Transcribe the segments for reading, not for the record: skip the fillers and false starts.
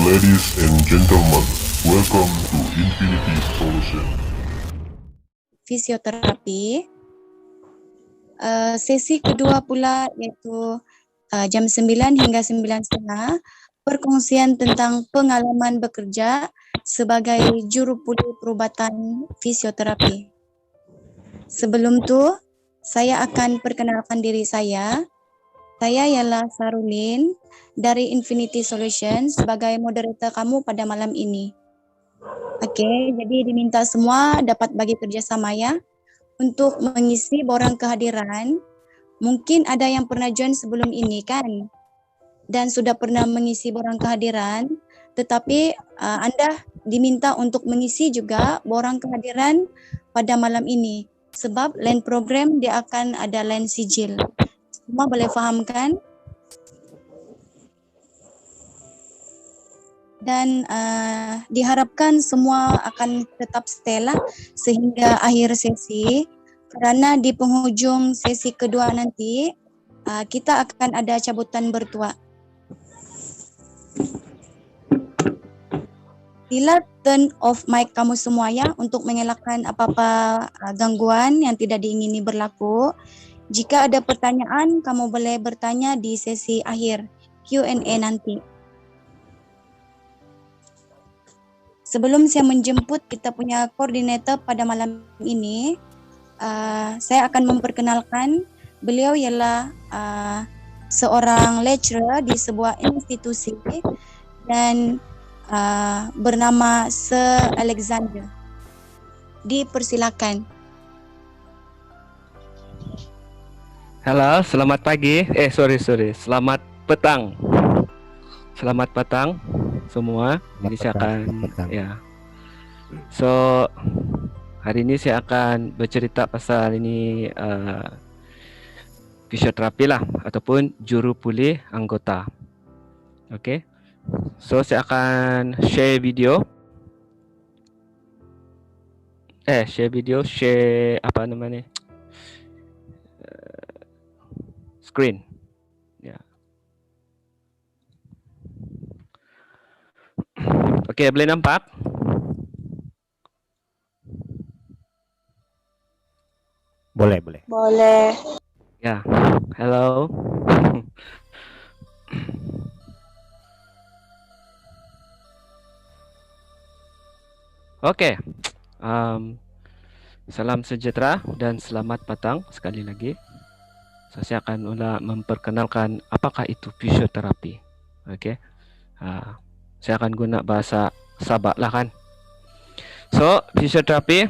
Ladies and gentlemen, welcome to Infinity Solution. Fisioterapi. Sesi kedua pula iaitu jam 9 hingga 9.30 perkongsian tentang pengalaman bekerja sebagai juru pulih perubatan fisioterapi. Sebelum tu, saya akan perkenalkan diri saya. Saya ialah Sarulin dari Infinity Solution sebagai moderator kamu pada malam ini. Okey, jadi diminta semua dapat bagi kerjasama ya untuk mengisi borang kehadiran. Mungkin ada yang pernah join sebelum ini kan dan sudah pernah mengisi borang kehadiran, tetapi anda diminta untuk mengisi juga borang kehadiran pada malam ini sebab lain program dia akan ada lain sijil. Semua boleh faham kan? Dan diharapkan semua akan tetap stay lah sehingga akhir sesi, kerana di penghujung sesi kedua nanti kita akan ada cabutan bertuah. Sila turn off mic kamu semua ya untuk mengelakkan apa-apa gangguan yang tidak diingini berlaku. Jika ada pertanyaan, kamu boleh bertanya di sesi akhir Q&A nanti. Sebelum saya menjemput kita punya koordinator pada malam ini, saya akan memperkenalkan beliau ialah seorang lecturer di sebuah institusi dan bernama Sir Alexander. Dipersilakan. Halo, selamat pagi. Selamat petang. Selamat petang semua. Ini saya akan So hari ini saya akan bercerita pasal ini fisioterapi lah ataupun juru pulih anggota. Okey. So saya akan share video. Share apa namanya? Screen. Ya. Okey, boleh nampak? Boleh. Ya. Hello. Okey. Salam sejahtera dan selamat petang sekali lagi. Saya akan mula memperkenalkan apakah itu fisioterapi. Okey. Saya akan guna bahasa Sabak lah kan. So, fisioterapi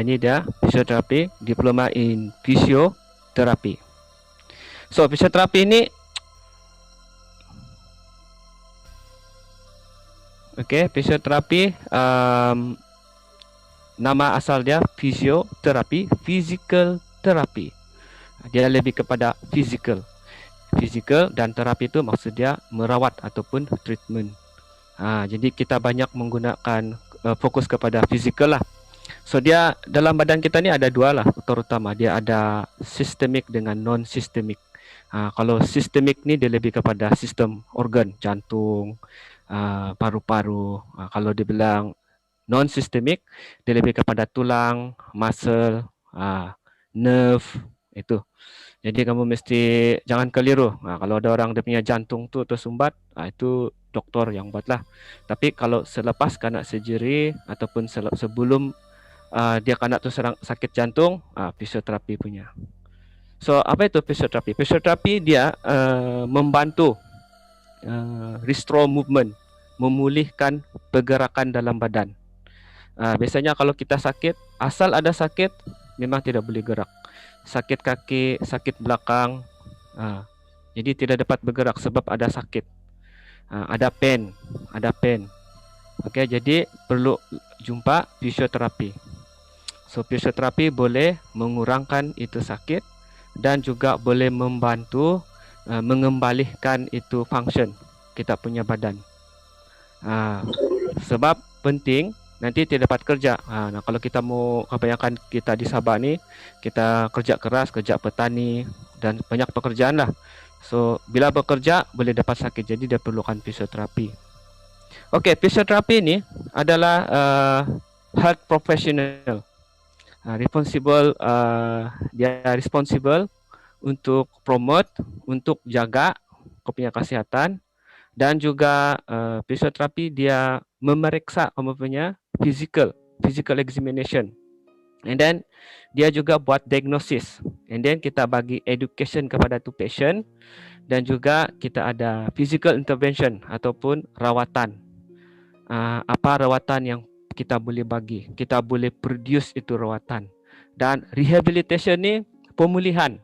ini dia fisioterapi, diploma in fisioterapi. So, fisioterapi ini fisioterapi nama asal dia fisioterapi, physical therapy. Dia lebih kepada physical dan terapi itu maksud dia merawat ataupun treatment. Jadi kita banyak menggunakan fokus kepada physical lah. So dia dalam badan kita ni ada dua lah terutama, dia ada sistemik dengan non sistemik. Kalau sistemik ni dia lebih kepada sistem organ, jantung, paru-paru. Kalau dibilang non sistemik dia lebih kepada tulang, muscle, nerve itu. Jadi kamu mesti jangan keliru. Kalau ada orang dia punya jantung tu tersumbat, itu doktor yang buatlah. Tapi kalau selepas kena surgery ataupun sebelum dia kena tu sakit jantung, fisioterapi punya. So apa itu fisioterapi? Fisioterapi dia membantu restore movement, memulihkan pergerakan dalam badan. Biasanya kalau kita sakit, asal ada sakit memang tidak boleh gerak. Sakit kaki, sakit belakang, jadi tidak dapat bergerak sebab ada sakit. Ada pain. Okey, jadi perlu jumpa fisioterapi. So fisioterapi boleh mengurangkan itu sakit dan juga boleh membantu mengembalikan itu function kita punya badan. Sebab penting nanti tidak dapat kerja. Nah, kalau kita mau, kebanyakan kita di Sabah ni, kita kerja keras, kerja petani dan banyak pekerjaan lah. So, bila bekerja boleh dapat sakit, jadi dia perlukan fisioterapi. Okey, fisioterapi ni adalah health professional. Dia responsible untuk promote, untuk jaga kau punya kesihatan, dan juga fisioterapi dia memeriksa kamu punya physical examination, and then dia juga buat diagnosis, and then kita bagi education kepada tu patient, dan juga kita ada physical intervention ataupun rawatan. Apa rawatan yang kita boleh bagi, kita boleh produce itu rawatan. Dan rehabilitation ni pemulihan.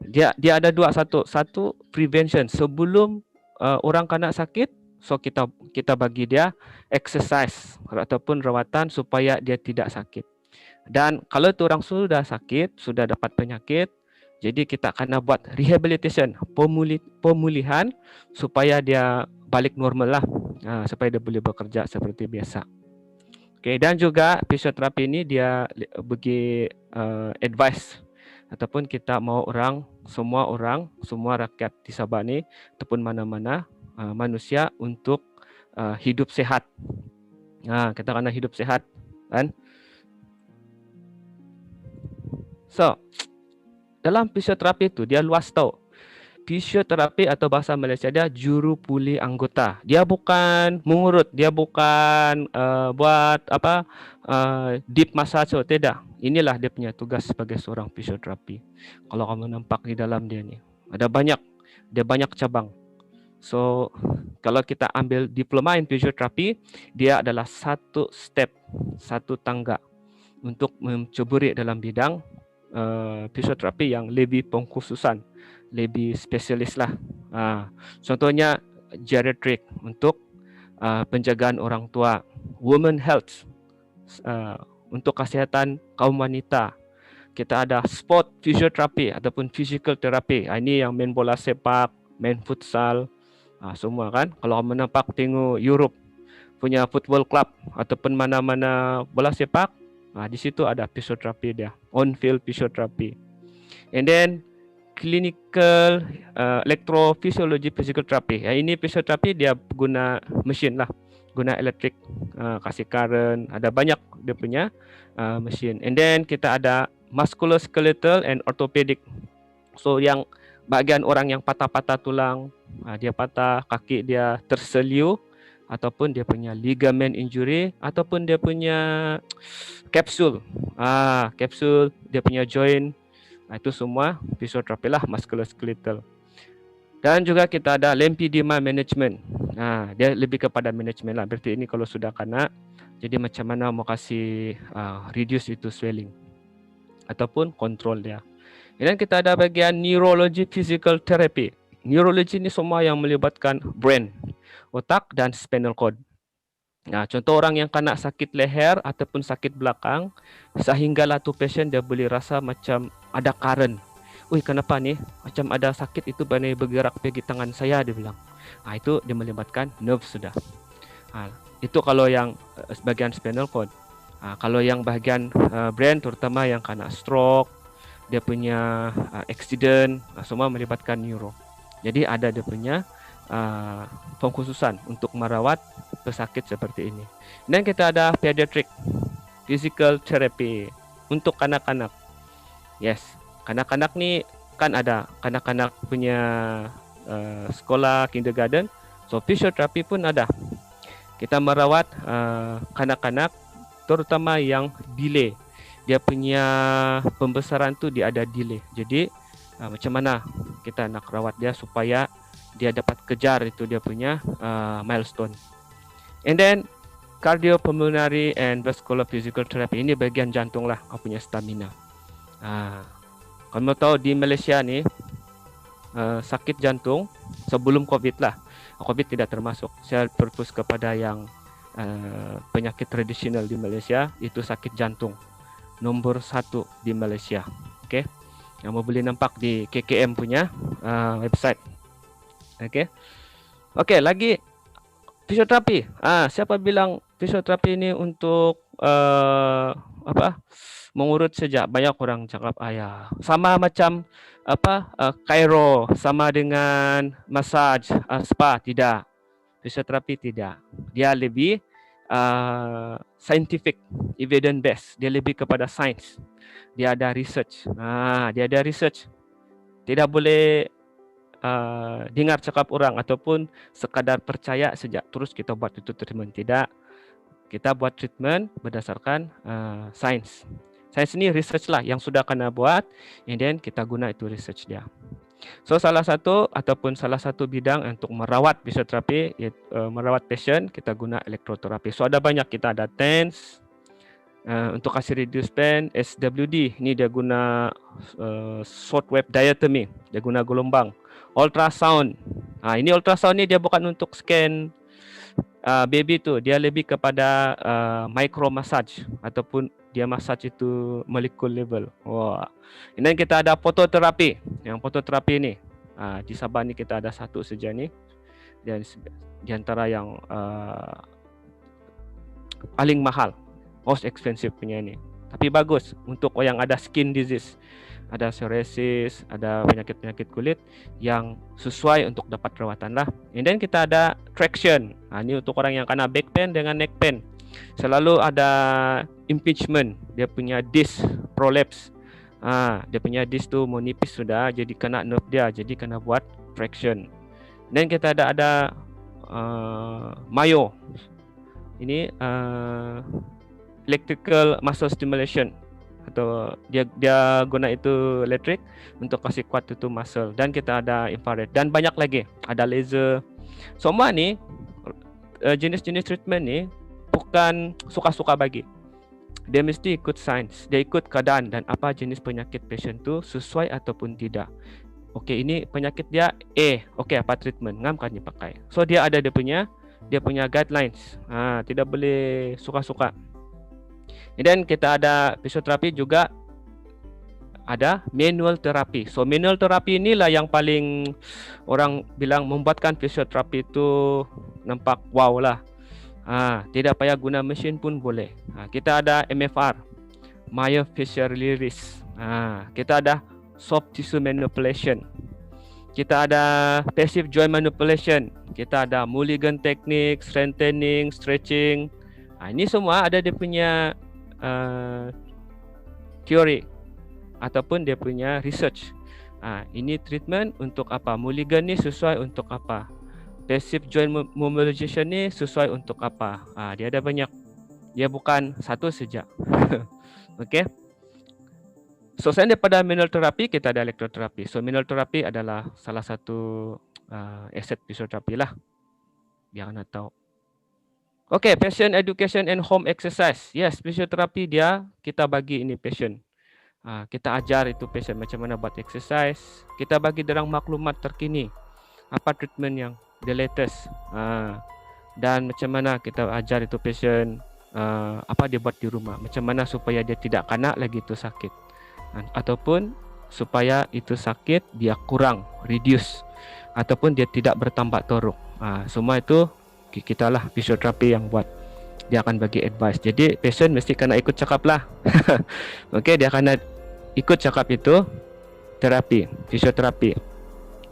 Dia ada dua, satu prevention sebelum orang kena sakit, so kita bagi dia exercise ataupun rawatan supaya dia tidak sakit. Dan kalau tu orang sudah sakit, sudah dapat penyakit, jadi kita kena buat rehabilitation, pemulihan supaya dia balik normal lah, supaya dia boleh bekerja seperti biasa. Okay, dan juga fisioterapi ini dia bagi advice ataupun kita mau semua rakyat di Sabah ni ataupun mana-mana manusia untuk hidup sehat. Kita kena hidup sehat, kan? So, dalam fisioterapi itu dia luas tau. Fisioterapi atau bahasa Malaysia dia juru pulih anggota. Dia bukan mengurut, dia bukan buat apa deep massage, tidak. Inilah dia punya tugas sebagai seorang fisioterapi. Kalau kamu nampak di dalam dia ni, ada banyak cabang. So, kalau kita ambil diploma in fisioterapi, dia adalah satu step, satu tangga untuk menceburi dalam bidang fisioterapi yang lebih pengkhususan, lebih spesialis lah. Contohnya geriatric untuk penjagaan orang tua, women health untuk kesihatan kaum wanita. Kita ada sport fisioterapi ataupun physical therapy. Ini yang main bola sepak, main futsal, semua kan. Kalau kamu nampak tengok Europe punya football club ataupun mana-mana bola sepak, di situ ada fisioterapi dia, on-field fisioterapi. And then clinical electrophysiology physical therapy. Ini fisioterapi dia guna mesin lah, guna elektrik, kasih current, ada banyak dia punya mesin. And then kita ada musculoskeletal and orthopedic. So yang bagian orang yang patah-patah tulang, dia patah, kaki dia terseliu, ataupun dia punya ligament injury, ataupun dia punya kapsul, dia punya joint, itu semua fisioterapi lah, musculoskeletal. Dan juga kita ada lymphedema management. Dia lebih kepada management lah. Berarti ini kalau sudah kena, jadi macam mana mau kasih reduce itu swelling ataupun kontrol dia. Dan kita ada bagian neurology physical therapy. Neurology ini semua yang melibatkan brain, otak dan spinal cord. Contoh orang yang kena sakit leher ataupun sakit belakang, sehinggalah tu patient dia boleh rasa macam ada current. Kenapa nih? Macam ada sakit itu banyak bergerak pergi tangan saya, dia bilang. Itu dia melibatkan nerve sudah. Itu kalau yang bagian spinal cord. Kalau yang bagian brain, terutama yang kena stroke, dia punya accident, semua melibatkan neuro. Jadi ada dia punya pengkhususan untuk merawat pesakit seperti ini. Dan kita ada pediatric physical therapy untuk kanak-kanak. Yes, kanak-kanak ni kan ada kanak-kanak punya sekolah kindergarten. So fisioterapi pun ada. Kita merawat kanak-kanak terutama yang delay. Dia punya pembesaran tu dia ada delay. Jadi macam mana kita nak rawat dia supaya dia dapat kejar itu dia punya milestone. And then cardiopulmonary and vascular physical therapy, ini bagian jantung lah, kau punya stamina. Kamu tahu di Malaysia ni sakit jantung sebelum COVID lah. COVID tidak termasuk. Saya fokus kepada yang penyakit tradisional di Malaysia, itu sakit jantung nombor 1 di Malaysia. Okay. Yang boleh nampak di KKM punya website. Okay. Okay, lagi fisioterapi. Siapa bilang fisioterapi ini untuk mengurut saja. Banyak orang cakap ayah sama macam chiro, sama dengan massage, spa. Tidak, fisioterapi tidak. Dia lebih scientific, evidence based. Dia lebih kepada sains. Dia ada research. Dia ada research. Tidak boleh dengar cakap orang ataupun sekadar percaya saja terus kita buat itu treatment. Tidak. Kita buat treatment berdasarkan sains. Sains ini research lah yang sudah kena buat, and then kita guna itu research dia. So salah satu bidang untuk merawat fisioterapi, merawat patient, kita guna elektroterapi. So ada banyak, kita ada TENS, untuk kasih reduce pain, SWD, ini dia guna short wave diathermy, dia guna gelombang. Ultrasound, ini ultrasound ni dia bukan untuk scan baby tu, dia lebih kepada micro massage ataupun dia massage itu molekul level. Wah. Dan kita ada fototerapi. Yang fototerapi ni di Sabah ni kita ada satu saja ni, dan di antara yang paling mahal, most expensive punya ni. Tapi bagus untuk yang ada skin disease, ada psoriasis, ada penyakit-penyakit kulit yang sesuai untuk dapat rawatan lah. And then kita ada traction. Ini untuk orang yang kena back pain dengan neck pain. Selalu ada impingement, dia punya disc prolapse. Dia punya disc tu mau nipis sudah, jadi kena nerve dia, jadi kena buat traction. Dan kita ada myo. Ini electrical muscle stimulation, atau dia guna itu elektrik untuk kasih kuat itu muscle. Dan kita ada infrared dan banyak lagi, ada laser. Semua ni jenis-jenis treatment ni bukan suka-suka bagi. Dia mesti ikut sains, dia ikut keadaan dan apa jenis penyakit patient tu sesuai ataupun tidak. Okey, ini penyakit dia A, okey apa treatment ngam kan dipakai. So dia ada dia punya guidelines. Tidak boleh suka-suka. Dan kita ada fisioterapi juga, ada manual terapi. So manual terapi inilah yang paling orang bilang membuatkan fisioterapi itu nampak wow lah. Tidak payah guna mesin pun boleh. Kita ada MFR, myofascial release. Kita ada soft tissue manipulation. Kita ada passive joint manipulation. Kita ada Mulligan technique, strengthening, stretching. Ini semua ada dia punya teori ataupun dia punya research. Ini treatment untuk apa? Mulligan ni sesuai untuk apa? Passive joint mobilization ni sesuai untuk apa? Dia ada banyak. Dia bukan satu saja. Okey. So selain daripada manual terapi, kita ada elektroterapi. So manual terapi adalah salah satu aset fisioterapi lah. Biar anda tahu. Okay, patient education and home exercise. Yes, fisioterapi dia kita bagi ini patient. Kita ajar itu patient macam mana buat exercise. Kita bagi derang maklumat terkini. Apa treatment yang the latest. Dan macam mana kita ajar itu patient apa dia buat di rumah. Macam mana supaya dia tidak kena lagi itu sakit. Ataupun supaya itu sakit dia kurang, reduce. Ataupun dia tidak bertambah teruk. Semua itu kita lah fisioterapi yang buat. Dia akan bagi advice. Jadi patient mesti kena ikut cakap lah. Okay, dia kena ikut cakap itu terapi, fisioterapi.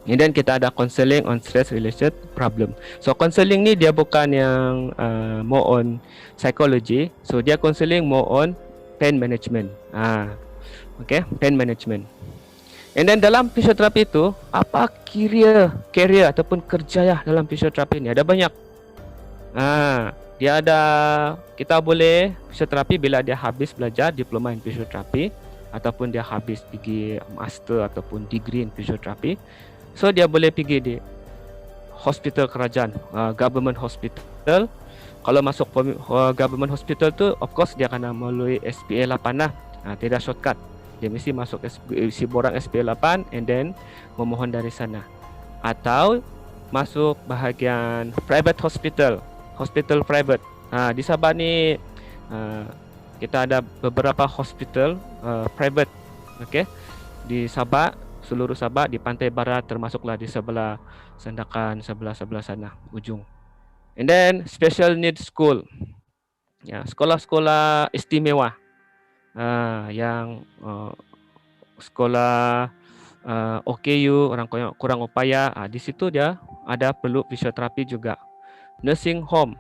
And then kita ada counseling on stress related problem. So counseling ni dia bukan yang more on psychology. So dia counseling more on pain management. Okay, pain management. And then dalam fisioterapi itu apa career ataupun kerjaya dalam fisioterapi ni ada banyak. Dia ada, kita boleh fisioterapi bila dia habis belajar diploma in fisioterapi ataupun dia habis pergi master ataupun degree in fisioterapi. So dia boleh pergi di hospital kerajaan, government hospital. Kalau masuk government hospital tu of course dia kena melalui SPA 8 lah. Tidak shortcut. Dia mesti masuk isi borang SPA 8 and then memohon dari sana. Atau masuk bahagian private hospital private. Di Sabah ni kita ada beberapa hospital private. Okay, di Sabah, seluruh Sabah, di pantai barat termasuklah di sebelah Sandakan, sebelah sana ujung. And then special needs school. Ya, sekolah-sekolah istimewa yang sekolah OKU orang kurang upaya, di situ dia ada perlu fisioterapi juga. Nursing home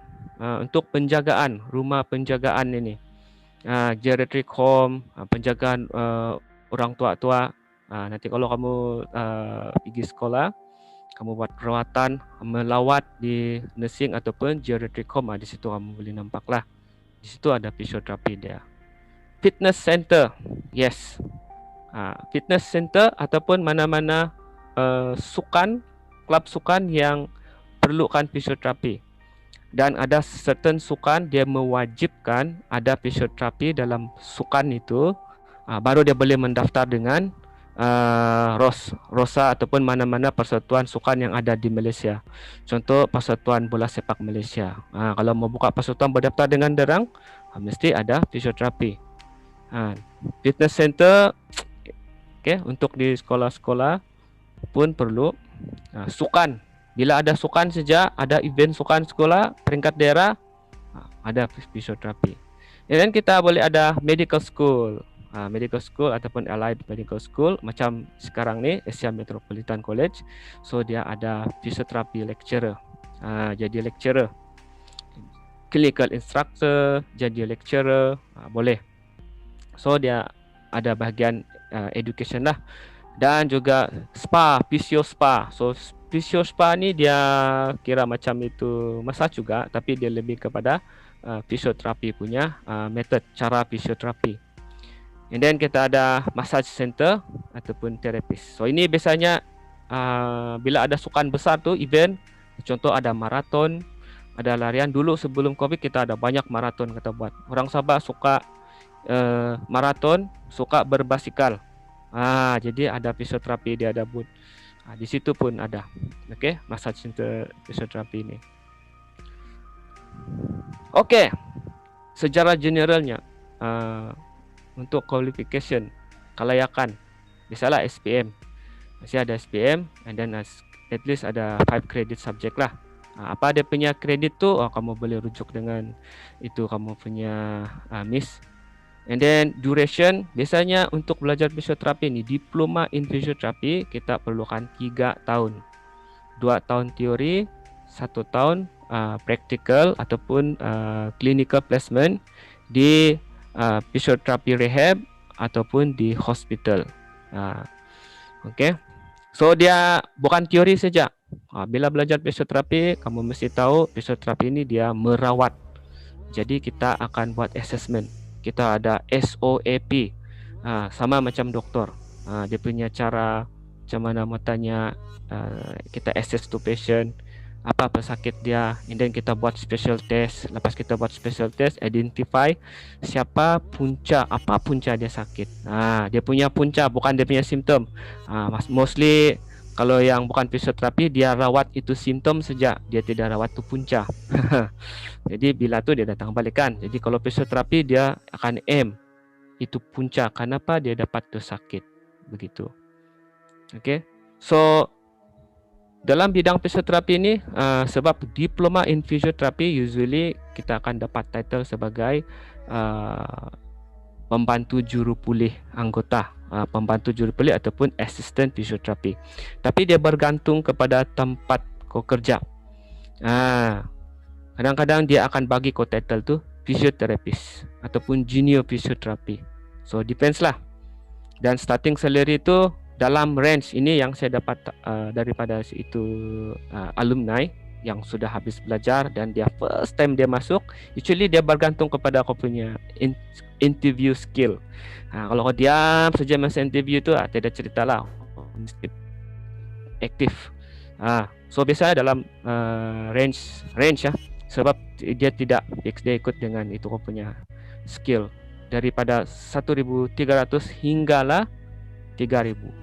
untuk penjagaan, rumah penjagaan ini. Geriatric home, penjagaan orang tua-tua. Nanti kalau kamu pergi sekolah, kamu buat perawatan, melawat di nursing ataupun geriatric home, di situ kamu boleh nampak lah. Di situ ada fisioterapi dia. Fitness center, yes. Fitness center ataupun mana-mana sukan, klub sukan yang perlukan fisioterapi. Dan ada certain sukan dia mewajibkan ada fisioterapi dalam sukan itu, baru dia boleh mendaftar dengan ROSA ataupun mana-mana persatuan sukan yang ada di Malaysia. Contoh Persatuan Bola Sepak Malaysia. Kalau mau buka persatuan berdaftar dengan derang, mesti ada fisioterapi. Fitness center, okay, untuk di sekolah-sekolah pun perlu. Sukan, bila ada sukan saja, ada event sukan sekolah peringkat daerah, ada fisioterapi. Dan kita boleh ada medical school. Medical school ataupun allied medical school macam sekarang ni Asia Metropolitan College. So dia ada fisioterapi lecturer. Jadi lecturer. Clinical instructor, jadi lecturer, boleh. So dia ada bahagian education lah. Dan juga spa, physio spa. So physio spa ni dia kira macam itu massage juga, tapi dia lebih kepada fisioterapi punya method, cara fisioterapi. And then kita ada massage center ataupun terapis. So ini biasanya bila ada sukan besar tu, event, contoh ada maraton, ada larian. Dulu sebelum COVID kita ada banyak maraton kita buat. Orang Sabah suka maraton, suka berbasikal. Jadi ada fisioterapi, dia ada booth. Di situ pun ada. Okey, massage center fisioterapi ini. Okey. Sejarah generalnya untuk qualification, kelayakan. Biasalah SPM. Masih ada SPM and then at least ada 5 credit subject lah. Apa dia punya kredit tu, kamu boleh rujuk dengan itu kamu punya miss. And then duration, biasanya untuk belajar fisioterapi ni, diploma in fisioterapi, kita perlukan 3 tahun. 2 tahun teori, 1 tahun practical ataupun clinical placement di fisioterapi rehab ataupun di hospital. Okay. So dia bukan teori saja. Bila belajar fisioterapi, kamu mesti tahu fisioterapi ini dia merawat. Jadi kita akan buat assessment. Kita ada SOAP, sama macam doktor. Dia punya cara macam mana mau tanya, kita assess to patient, apa pesakit dia, and then kita buat special test. Lepas kita buat special test, identify siapa punca, apa punca dia sakit. Dia punya punca, bukan dia punya simptom. Mostly kalau yang bukan fisioterapi, dia rawat itu simptom saja, dia tidak rawat tu punca. Jadi bila tu dia datang balikan. Jadi kalau fisioterapi dia akan aim itu punca, kenapa dia dapat tu sakit, begitu. Okay. So dalam bidang fisioterapi ini, sebab diploma in physiotherapy, usually kita akan dapat title sebagai pembantu juru pulih anggota, pembantu juru pulih ataupun assistant physiotherapy. Tapi dia bergantung kepada tempat kau kerja. Kadang-kadang dia akan bagi kau title tu physiotherapist ataupun junior physiotherapy. So depends lah. Dan starting salary tu dalam range ini yang saya dapat daripada itu alumni yang sudah habis belajar dan dia first time dia masuk. Actually dia bergantung kepada kau punya interview skill. Kalau kau diam saja masa interview tu, tidak cerita lah, aktif. So biasanya dalam range ya, sebab dia tidak fix, dia ikut dengan itu kau punya skill daripada 1,300 hinggalah 3,000.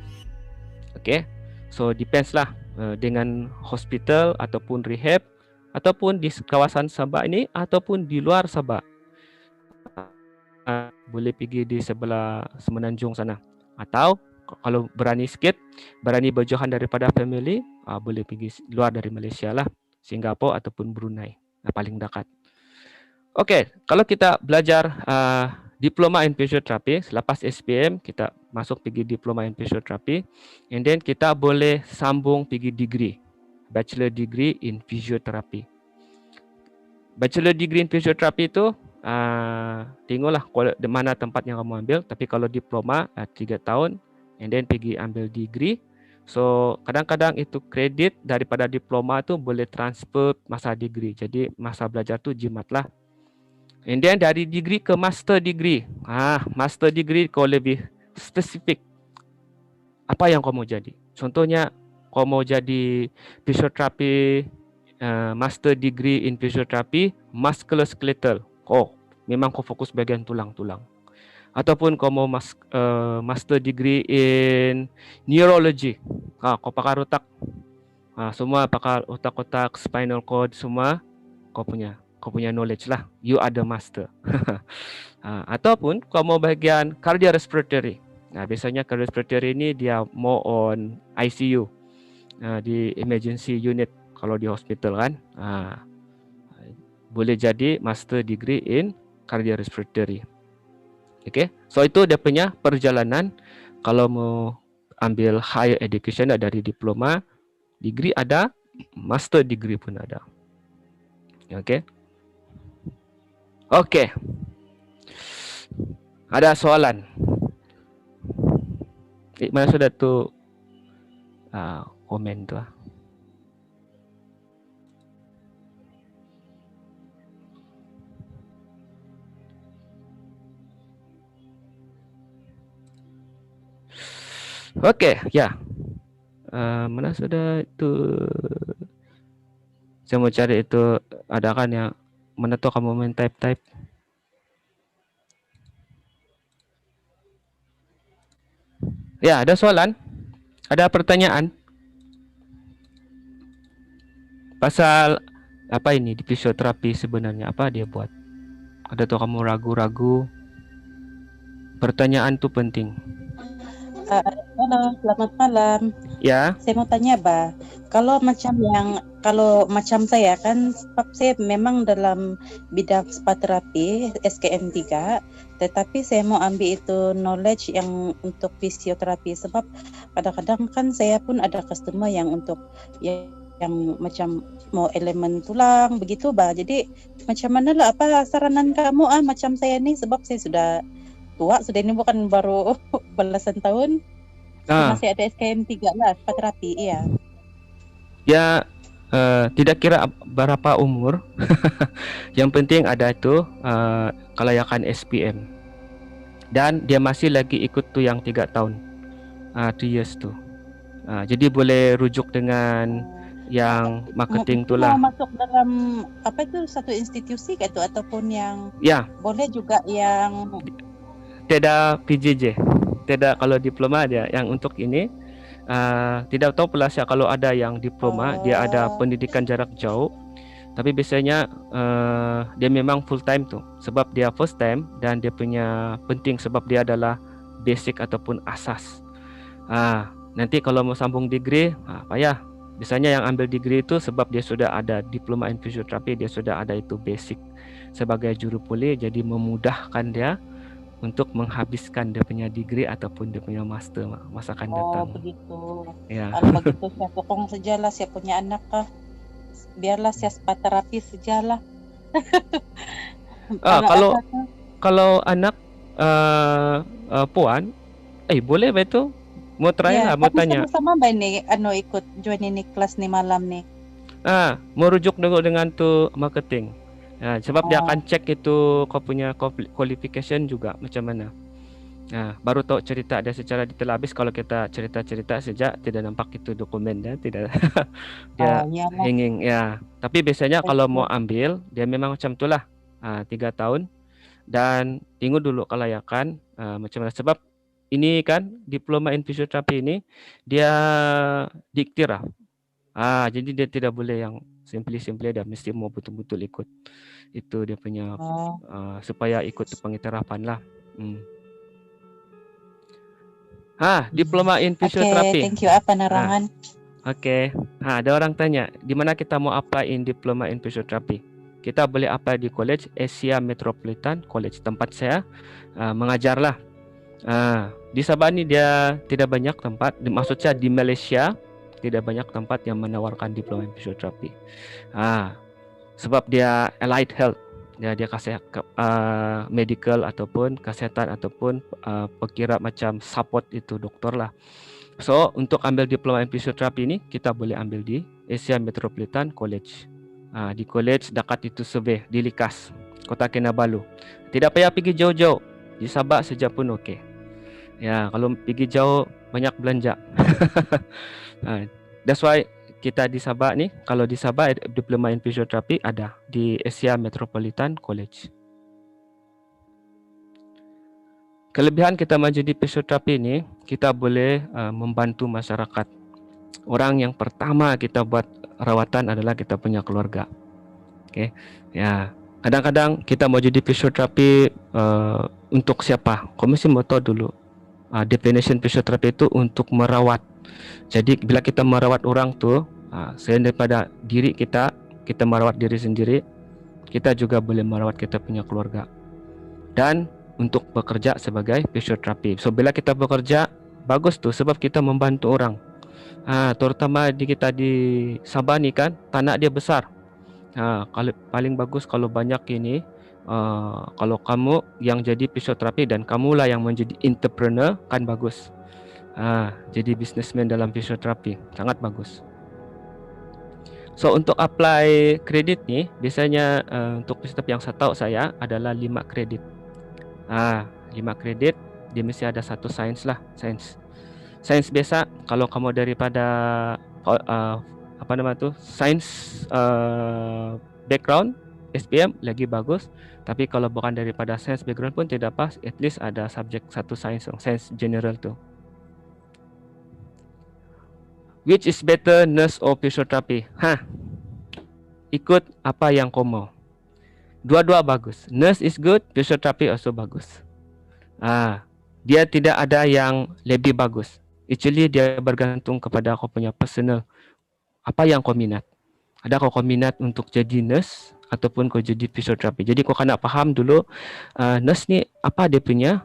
Okay, so depends lah dengan hospital ataupun rehab ataupun di kawasan Sabah ini ataupun di luar Sabah. Boleh pergi di sebelah Semenanjung sana, atau kalau berani sikit, berani berjauhan daripada family, boleh pergi luar dari Malaysia lah, Singapura ataupun Brunei, paling dekat. Oke, kalau kita belajar diploma in physiotherapy, selepas SPM kita masuk pergi diploma in physiotherapy, and then kita boleh sambung pergi degree, bachelor degree in physiotherapy. Bachelor degree in physiotherapy itu tengoklah di mana tempat yang kamu ambil. Tapi kalau diploma 3 tahun, and then pergi ambil degree. So kadang-kadang itu kredit daripada diploma tu boleh transfer masa degree. Jadi masa belajar tu jimatlah. And then dari degree ke master degree. Master degree kau lebih spesifik. Apa yang kau mau jadi? Contohnya kau mau jadi physiotherapy, master degree in physiotherapy musculoskeletal. Memang kau fokus bagian tulang-tulang. Ataupun kau mau master degree in neurology. Kau pakar otak. Semua pakar otak-otak, spinal cord semua kau punya knowledge lah. You are the master. Ataupun kau mau bahagian cardiorespiratory. Biasanya cardiorespiratory ini dia more on ICU, di emergency unit kalau di hospital kan. Boleh jadi master degree in cardiorespiratory. Okay, so itu dia punya perjalanan kalau mau ambil higher education dari diploma, degree ada, master degree pun ada. Okay. Okey. Ada soalan? Mana sudah tu komen tu Okey, ya. Mana sudah itu? Saya mau cari itu, ada kan yang mana tu kamu main type. Ya, ada soalan? Ada pertanyaan? Pasal apa ini di fisioterapi sebenarnya, apa dia buat? Ada tu kamu ragu-ragu? Pertanyaan tu penting. Halo, selamat malam. Ya. Saya mau tanya, kalau macam saya kan, sebab saya memang dalam bidang spa terapi SKM 3, tetapi saya mau ambil itu knowledge yang untuk fisioterapi, sebab kadang-kadang kan saya pun ada customer yang untuk yang macam mau elemen tulang begitu, Jadi macam mana lah, apa saranan kamu macam saya ni, sebab saya sudah tua, sudah ini bukan baru belasan tahun. Masih ada SKM 3 lah, spa terapi, iya. Ya, tidak kira berapa umur. Yang penting ada itu kelayakan SPM. Dan dia masih lagi ikut tu yang 3 tahun. 3 years tu. Jadi boleh rujuk dengan yang marketing tu lah. Mau masuk dalam apa itu, satu institusi ke itu, ataupun yang boleh juga yang tidak PJJ. Tidak, kalau diploma dia yang untuk ini. Tidak tahu pula saya kalau ada yang diploma, dia ada pendidikan jarak jauh. Tapi biasanya dia memang full time tu, sebab dia first time dan dia punya penting sebab dia adalah basic ataupun asas. Nanti kalau mau sambung degree, payah. Biasanya yang ambil degree itu sebab dia sudah ada diploma in physiotherapy, dia sudah ada itu basic sebagai jurupuli, jadi memudahkan dia untuk menghabiskan dia punya degree ataupun dia punya master masa akan datang. Begitu. Ya. Kalau begitu saya pokong sajalah, saya punya anak biarlah saya spa terapi sajalah. Kalau anak puan, boleh betul. Mau try lah, mau tanya. Sama-sama ini ikut join ini kelas ni malam ni. Mau rujuk dulu dengan tu marketing. Sebab dia akan cek itu kau punya qualification juga macam mana. Baru tahu cerita dia secara detail. Habis kalau kita cerita-cerita sejak tidak nampak itu dokumen dia, tidak. Dia hanging ya. Tapi biasanya kalau mau ambil dia memang macam itulah. 3 tahun dan tunggu dulu kelayakan macam mana, sebab ini kan diploma in physiotherapy ini dia diiktiraf. Jadi dia tidak boleh yang simply dia mesti mau betul-betul ikut itu dia punya supaya ikut pengiktirafan lah. Diploma in physiotherapy. Thank you penerangan. Ada orang tanya di mana kita mau apply in diploma in physiotherapy. kita boleh apply di college Asia Metropolitan College, tempat saya mengajar lah. Di Sabah ni dia tidak banyak tempat, maksud saya di Malaysia tidak banyak tempat yang menawarkan diploma fisioterapi. Sebab dia allied health, dia kasih medical ataupun kesihatan ataupun perkira macam support itu doktor lah. So untuk ambil diploma fisioterapi ni kita boleh ambil di Asia Metropolitan College. Di college dekat itu Survey di Likas, Kota Kinabalu. Tidak payah pergi jauh-jauh, di Sabah saja pun okey. Ya, kalau pergi jauh banyak belanja. That's why kita di Sabah ni, kalau di Sabah diploma in fisioterapi ada di Asia Metropolitan College. Kelebihan kita maju di fisioterapi ni, kita boleh membantu masyarakat. Orang yang pertama kita buat rawatan adalah kita punya keluarga. Okey. Ya, kadang-kadang kita mau jadi fisioterapi untuk siapa? Kau mesti mau tahu dulu. Definition fisioterapi itu untuk merawat. Jadi bila kita merawat orang tu, selain daripada diri kita merawat diri sendiri, kita juga boleh merawat kita punya keluarga. Dan untuk bekerja sebagai fisioterapi. So bila kita bekerja bagus tu sebab kita membantu orang. Terutama di kita di Sabah ni kan, tanah dia besar. Kalau paling bagus kalau banyak ini, kalau kamu yang jadi fisioterapi dan kamulah yang menjadi entrepreneur kan bagus. Jadi businessman dalam fisioterapi sangat bagus. So untuk apply kredit ni biasanya untuk fisioterapi yang saya tahu saya adalah 5 kredit. 5 kredit dia mesti ada satu sains lah, sains biasa. Kalau kamu daripada sains background SPM lagi bagus. Tapi kalau bukan daripada sains background pun tidak apa, at least ada subjek satu sains general tu. Which is better, nurse or physiotherapy? Ikut apa yang kau mau. Dua-dua bagus. Nurse is good, physiotherapy also bagus. Dia tidak ada yang lebih bagus. Actually dia bergantung kepada kau punya personal. Apa yang kau minat. Ada kau minat untuk jadi nurse ataupun kau jadi fisioterapi. Jadi kau kena faham dulu nurse ni apa dia punya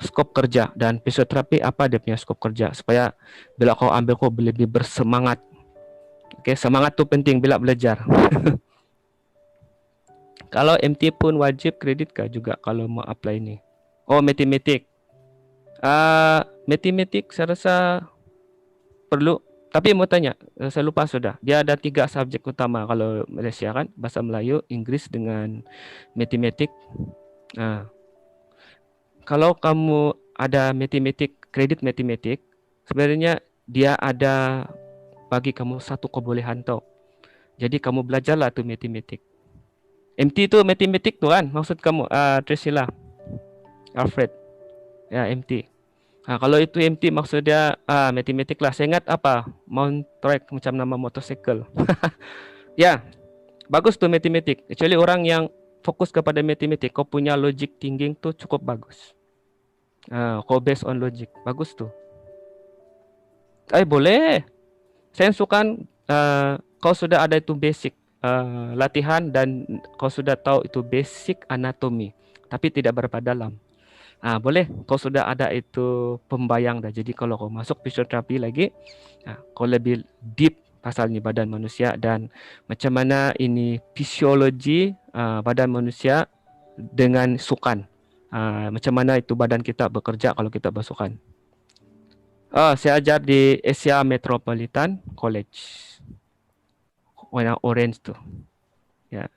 skop kerja dan fisioterapi apa dia punya skop kerja supaya bila kau ambil kau lebih bersemangat. Okey, semangat tu penting bila belajar. Kalau MT pun wajib kredit kah juga kalau mau apply ni? Oh, matematik. Matematik saya rasa perlu. Tapi mau tanya, saya lupa sudah. Dia ada 3 subjek utama kalau Malaysia kan, bahasa Melayu, Inggeris dengan matematik. Kalau kamu ada matematik, kredit matematik, sebenarnya dia ada bagi kamu satu kebolehan tau. Jadi kamu belajarlah tu matematik. MT tu matematik tu kan maksud kamu, Trisila, Alfred. Ya, MT. Kalau itu MT maksud dia matematik lah. Saya ingat apa? Mount Track macam nama motorcycle. Ya, bagus tu matematik. Actually orang yang fokus kepada matematik, kau punya logic thinking tu cukup bagus. Kau based on logic, bagus tu. Boleh. Saya sukan kau sudah ada itu basic latihan dan kau sudah tahu itu basic anatomi, tapi tidak berapa dalam. Boleh, kau sudah ada itu pembayang dah. Jadi kalau kau masuk fisioterapi lagi, kau lebih deep pasalnya badan manusia dan macam mana ini fisiologi badan manusia dengan sukan. Macam mana itu badan kita bekerja kalau kita bersukan. Saya ajar di Asia Metropolitan College. Warna orange tu. Ya.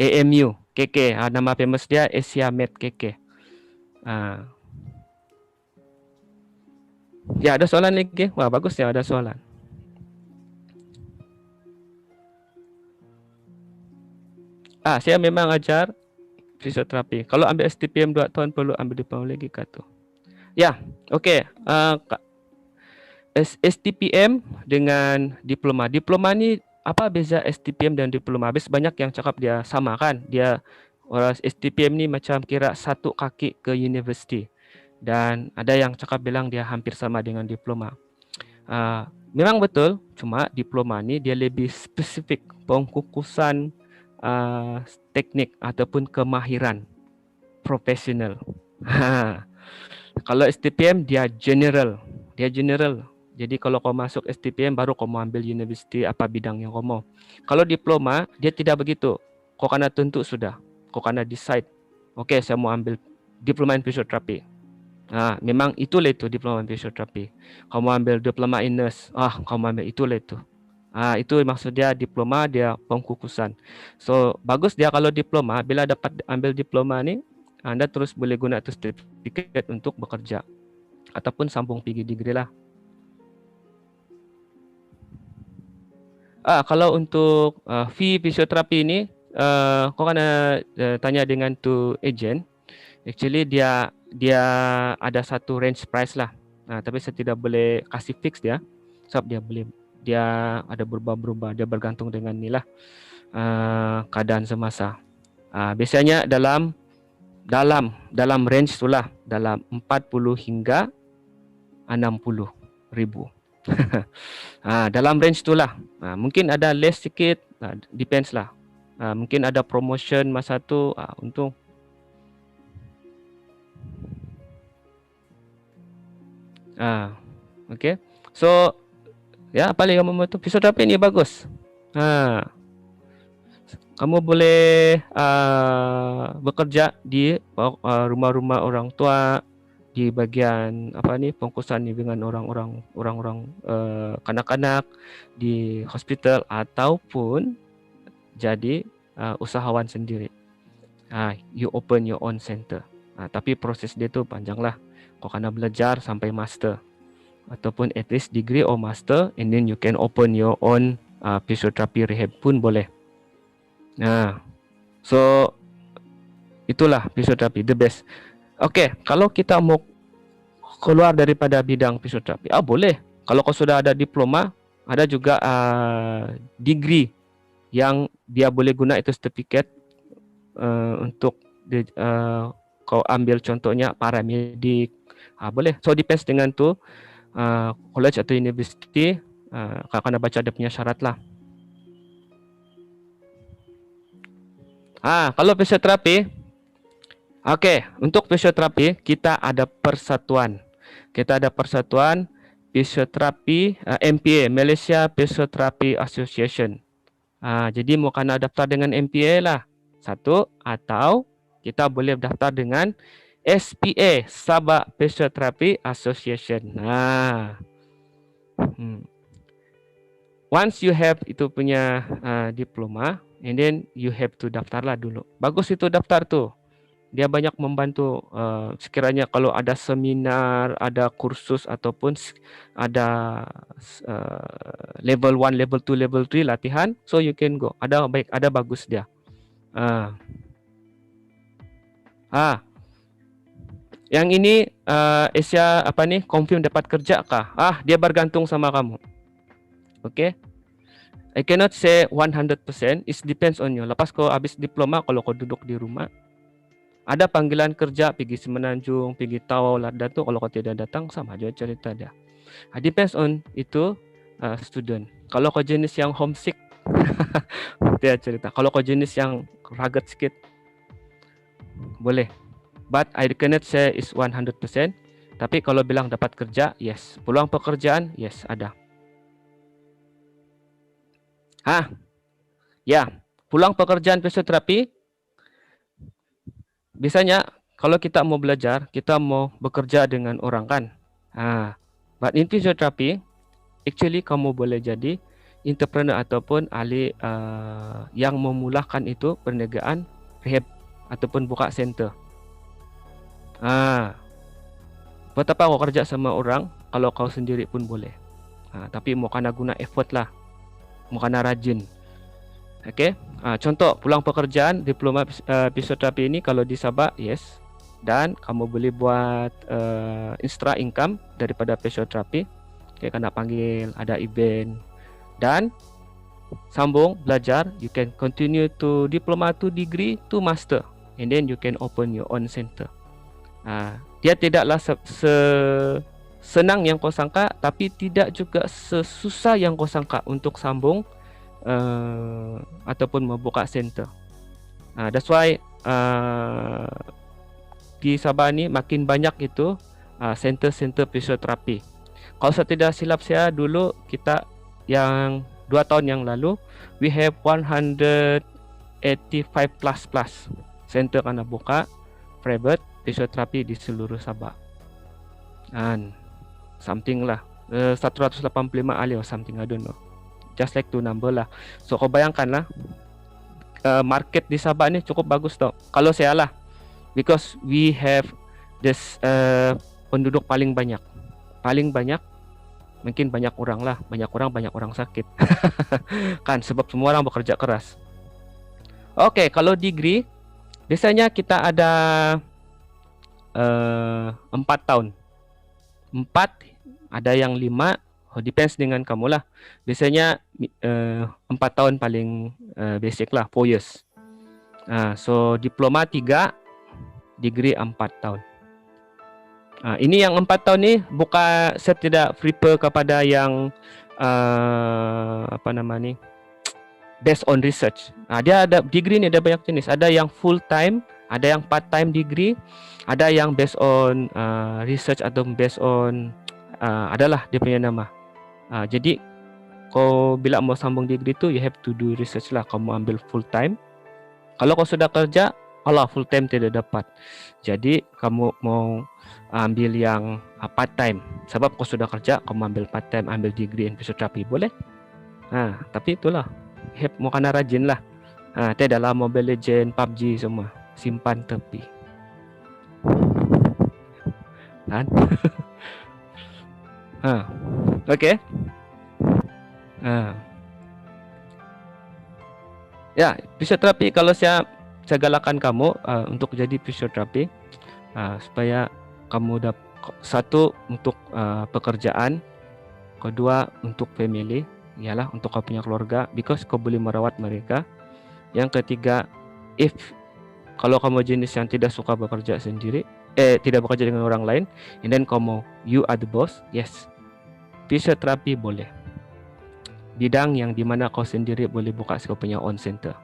AMU, KK. Nama famous dia Asia Med KK. Ya, ada soalan lagi? Wah, bagus ya ada soalan. Saya memang ajar fisioterapi. Kalau ambil STPM 2 tahun perlu ambil diploma lagi kah tu? Ya, okey. STPM dengan diploma. Diploma ni apa beza STPM dan diploma? Habis banyak yang cakap dia sama kan? Dia orang STPM ni macam kira satu kaki ke universiti. Dan ada yang cakap bilang dia hampir sama dengan diploma. Memang betul, cuma diploma ni dia lebih spesifik pengkukusan teknik ataupun kemahiran profesional. Kalau STPM dia general. Jadi kalau kau masuk STPM baru kau mau ambil universiti apa bidang yang kau mau. Kalau diploma dia tidak begitu. Kau kena tentu sudah. Kau kena decide. Okay, saya mau ambil diploma in physiotherapy. Memang itulah itu diploma in physiotherapy. Kau mau ambil diploma in nurse. Kau mau ambil itulah itu. Itu maksudnya diploma dia pengkukusan. So bagus dia kalau diploma. Bila dapat ambil diploma ni, Anda terus boleh guna itu sertifikat untuk bekerja ataupun sambung pergi degree lah. Kalau untuk fee fisioterapi ini, kau kena tanya dengan tu agent. Actually dia ada satu range price lah. Tapi saya tidak boleh kasih fix dia. Sebab dia ada berubah-berubah. Dia bergantung dengan ni lah keadaan semasa. Biasanya dalam range tu lah, dalam 40 hingga 60 ribu. Dalam range tu lah. Mungkin ada less sikit, depends lah. Mungkin ada promotion masa tu, untung. Okay. So ya, paling kamu mau tu fisioterapi ni bagus. Kamu boleh bekerja di rumah-rumah orang tua, di bagian pengkusan dengan orang-orang kanak-kanak di hospital ataupun jadi usahawan sendiri. You open your own center. Tapi proses dia tu panjang lah. Kau kena belajar sampai master ataupun at least degree or master, and then you can open your own physiotherapy rehab pun boleh. So itulah fisioterapi the best. Okay, kalau kita mau keluar daripada bidang fisioterapi, boleh. Kalau kau sudah ada diploma, ada juga degree yang dia boleh guna itu sertifikat untuk kau ambil contohnya paramedik. Boleh. So depends dengan tu college atau university, kau kena baca dia punya syarat lah. Kalau fisioterapi, untuk fisioterapi kita ada persatuan. Fisioterapi MPA, Malaysia Physiotherapy Association. Jadi mau kena daftar dengan MPA lah satu, atau kita boleh daftar dengan SPA, Sabah Physiotherapy Association. Once you have itu punya diploma, and then you have to daftar lah dulu. Bagus itu daftar tu. Dia banyak membantu sekiranya kalau ada seminar, ada kursus ataupun ada level 1, level 2, level 3 latihan, so you can go. Ada bagus dia. Yang ini Asia confirm dapat kerja kah? Dia bergantung sama kamu. Okay? I cannot say 100%. It depends on you. Lepas kau habis diploma, kalau kau duduk di rumah, ada panggilan kerja, pergi Semenanjung, pergi Tawau, Lada tu, kalau kau tidak datang, sama aja cerita dia. Depends on itu student. Kalau kau jenis yang homesick, dia cerita. Kalau kau jenis yang rugged sikit, boleh. But I cannot say is 100%. Tapi kalau bilang dapat kerja, yes. Peluang pekerjaan, yes, ada. Peluang pekerjaan fisioterapi, biasanya kalau kita mau belajar, kita mau bekerja dengan orang kan. But in physiotherapy, actually kamu boleh jadi entrepreneur ataupun ahli yang memulakan itu perniagaan rehab ataupun buka center. Buat apa kau kerja sama orang kalau kau sendiri pun boleh. Tapi mau kena guna effort lah, mau kena rajin. Okay. Contoh peluang pekerjaan diploma fisioterapi ini kalau di Sabah, yes. Dan kamu boleh buat extra income daripada fisioterapi. Okay, kena panggil, ada event. Dan sambung belajar, you can continue to diploma to degree to master. And then you can open your own center. Dia tidaklah senang yang kau sangka, tapi tidak juga sesusah yang kau sangka untuk sambung ataupun membuka center. That's why di Sabah ni makin banyak itu center-center fisioterapi. Kalau saya tidak silap saya dulu kita yang 2 tahun yang lalu we have 185 plus center kena buka private fisioterapi di seluruh Sabah. And something lah 185 ahli or something, I don't know. Just like to number lah. So kau bayangkan lah market di Sabah ni cukup bagus tau. Kalau saya lah, because we have this penduduk paling banyak, mungkin banyak orang lah, banyak orang sakit. Kan sebab semua orang bekerja keras. Oke, kalau degree biasanya kita ada 4 tahun, 4, ada yang 5, depends dengan kamu lah. Biasanya 4 tahun paling basic lah, 4 years. So diploma 3, degree 4 tahun. Ini yang 4 tahun ni bukan, saya tidak prefer kepada yang apa nama ni, based on research. Dia ada degree ni ada banyak jenis. Ada yang full time, ada yang part time degree, ada yang based on research atau based on adalah dia punya nama. Jadi kau bila mau sambung degree tu you have to do research lah. Kamu ambil full time. Kalau kau sudah kerja, Allah full time tidak dapat. Jadi kamu mau ambil yang part time. Sebab kau sudah kerja, kamu ambil part time, ambil degree in fisioterapi boleh. Tapi itulah, mau kena rajin lah. Tidak dalam Mobile Legend, PUBG semua simpan tepi. Kan? Okay. Ya, fisioterapi kalau saya galakkan kamu untuk jadi fisioterapi supaya kamu satu untuk pekerjaan, kedua untuk family, ialah untuk kau punya keluarga, because kau boleh merawat mereka. Yang ketiga, kalau kamu jenis yang tidak suka bekerja sendiri, tidak bekerja dengan orang lain, and then kamu you are the boss, yes, fisioterapi boleh. Bidang yang dimana kau sendiri boleh buka kau punya own center.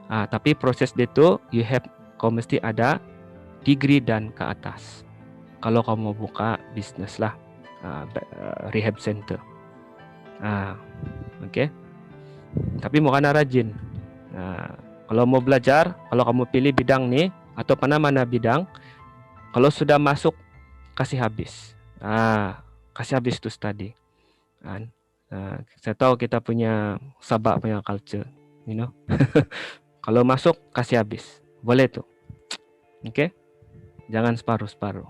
Tapi proses itu kau mesti ada degree dan ke atas. Kalau kau mau buka bisnes lah, rehab center. Okay. Tapi mau kena rajin. Kalau mau belajar, kalau kamu pilih bidang ni atau mana bidang, kalau sudah masuk kasih habis. Kasih habis to study. Saya tahu kita punya Sabah punya culture, you know. Kalau masuk kasih habis, boleh tuh. Okay? Jangan separuh-separuh.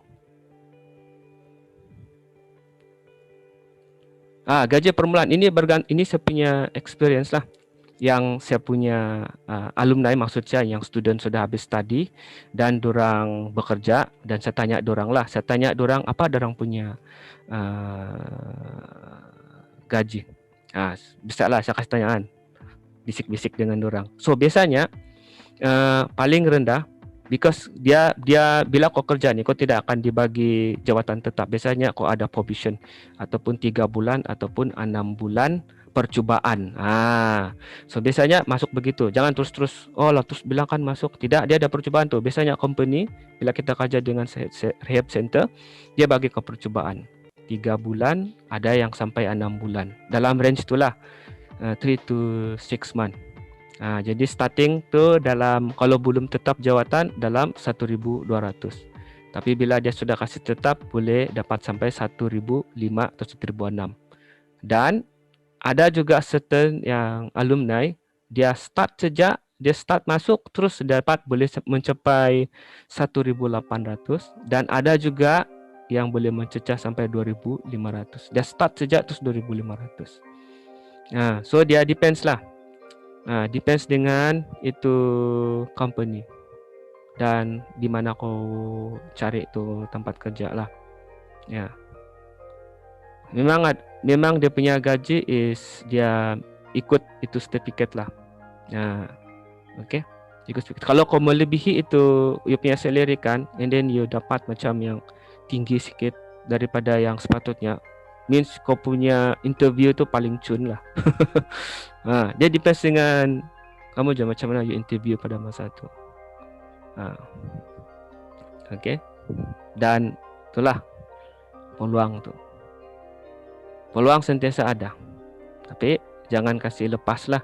Gaji permulaan ini saya punya experience lah. Yang saya punya alumni, maksud saya yang student sudah habis study dan dorang bekerja, dan saya tanya dorang apa dorang punya gaji. Bisa lah saya kasih tanyaan, bisik-bisik dengan dorang. So biasanya paling rendah, because dia bila kau kerja ni kau tidak akan dibagi jawatan tetap. Biasanya kau ada probation ataupun 3 bulan ataupun 6 bulan percubaan. So biasanya masuk begitu. Jangan terus terus bilang kan masuk. Tidak, dia ada percubaan tuh. Biasanya company bila kita kerja dengan rehab center, dia bagi ke percubaan 3 bulan, ada yang sampai 6 bulan. Dalam range itulah 3 to 6 months. Jadi starting tu dalam, kalau belum tetap jawatan dalam 1.200. Tapi bila dia sudah kasih tetap, boleh dapat sampai 1.005 atau 1.006. Dan ada juga certain yang alumni, dia start masuk terus dapat boleh mencapai 1.800, dan ada juga yang boleh mencecah sampai 2.500. Dia start sejak terus 2.500. So dia depends lah. Depends dengan itu company dan di mana kau cari itu tempat kerja lah. Ya. Memang dia punya gaji dia ikut itu certificate lah. Okay. Ikut certificate. Kalau kau melebihi itu you punya salary kan, and then you dapat macam yang tinggi sikit daripada yang sepatutnya, means kau punya interview tu paling cun lah. Dia depends dengan kamu je macam mana you interview pada masa tu. Okey. Dan itulah peluang tu. Peluang sentiasa ada. Tapi jangan kasih lepas lah.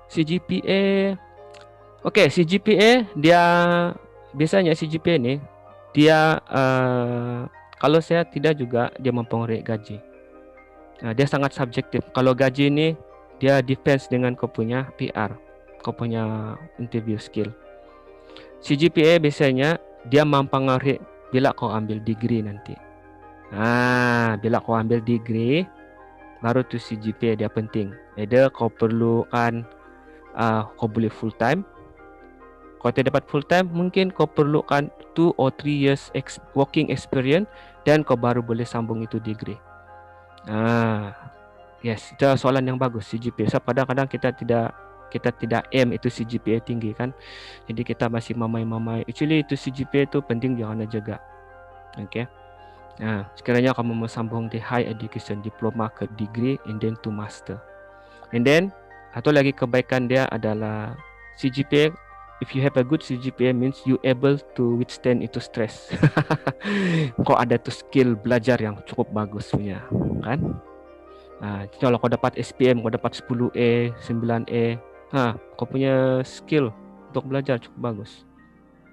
CGPA. Okey, CGPA dia biasanya CGPA ni dia kalau saya tidak juga dia mempengaruhi gaji. Dia sangat subjektif. Kalau gaji ni dia depends dengan kau punya PR, kau punya interview skill. CGPA biasanya dia mempengaruhi bila kau ambil degree nanti. Bila kau ambil degree baru tu CGPA dia penting. Either kau perlukan kau boleh full time. Kalau tidak dapat full time, mungkin kau perlukan 2 or 3 years working experience dan kau baru boleh sambung itu degree. Yes, itu soalan yang bagus CGPA. So kadang-kadang kita tidak aim itu CGPA tinggi kan. Jadi kita masih mamai-mamai. Actually itu CGPA itu penting jangan jaga. Okay. Sekiranya kamu mau sambung di high education diploma ke degree and then to master. And then atau lagi kebaikan dia adalah CGPA. If you have a good CGPA means you able to withstand itu stress. Kau ada tu skill belajar yang cukup bagus punya, kan? Kalau kau dapat SPM, kau dapat 10A, 9A, kau punya skill untuk belajar cukup bagus,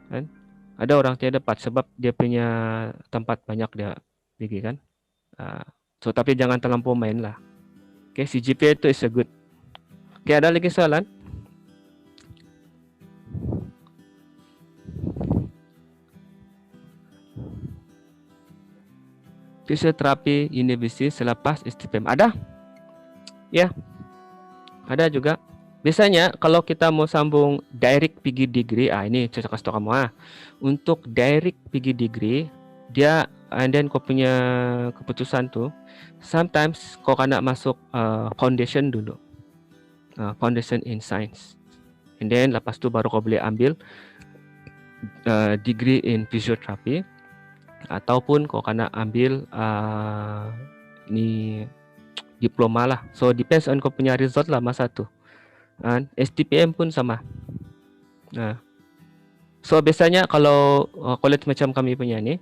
kan? Ada orang tidak dapat sebab dia punya tempat banyak dia pergi, kan? So tapi jangan terlampau main lah. Okay, CGPA itu is a good. Okay, ada lagi soalan? Fisioterapi universiti selepas STPM ada? Ya, ada juga. Biasanya kalau kita mau sambung direct pergi degree, ini saya kasih tahu kamu untuk direct pergi degree, dia and then kau punya keputusan tu, sometimes kau kena masuk foundation dulu, foundation in science, and then lepas tu baru kau boleh ambil degree in physiotherapy. Ataupun kau kena ambil ni diploma lah. So depends on kau punya result lah masa tu. STPM pun sama. So biasanya kalau college macam kami punya ni,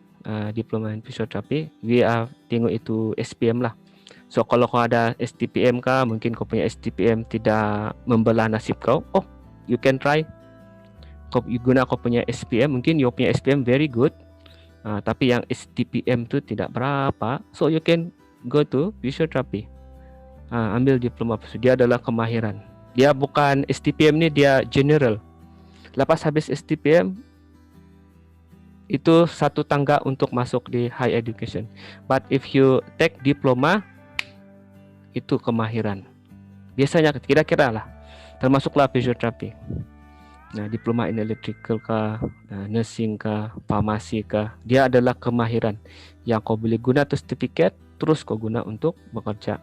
diploma in physiotherapy, we are tengok itu SPM lah. So kalau kau ada STPM kah, mungkin kau punya STPM tidak membelah nasib kau. You can try. Kau guna kau punya SPM, mungkin you punya SPM very good. Tapi yang STPM tu tidak berapa, so you can go to physiotherapy. Ambil diploma. Dia adalah kemahiran. Dia bukan STPM ni, dia general. Lepas habis STPM itu satu tangga untuk masuk di high education. But if you take diploma, itu kemahiran. Biasanya kira-kira lah, termasuklah physiotherapy. Diploma in electrical kah, nursing kah, farmasi kah, dia adalah kemahiran yang kau boleh guna tu sertifikat, terus kau guna untuk bekerja.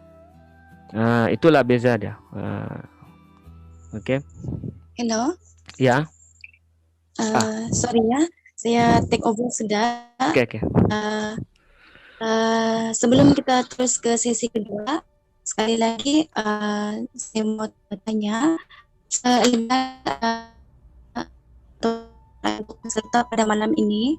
Itulah beza dia. Okay. Hello. Ya. Sorry ya, saya take over sudah. Okay. Sebelum kita terus ke sesi kedua, sekali lagi saya mau bertanya, untuk peserta pada malam ini.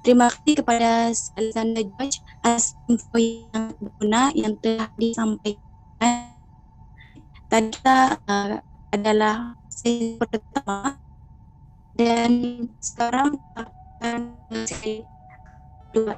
Terima kasih kepada Alexander George atas info yang berguna yang telah disampaikan. Tadi kita adalah sesi pertama dan sekarang akan sesi kedua.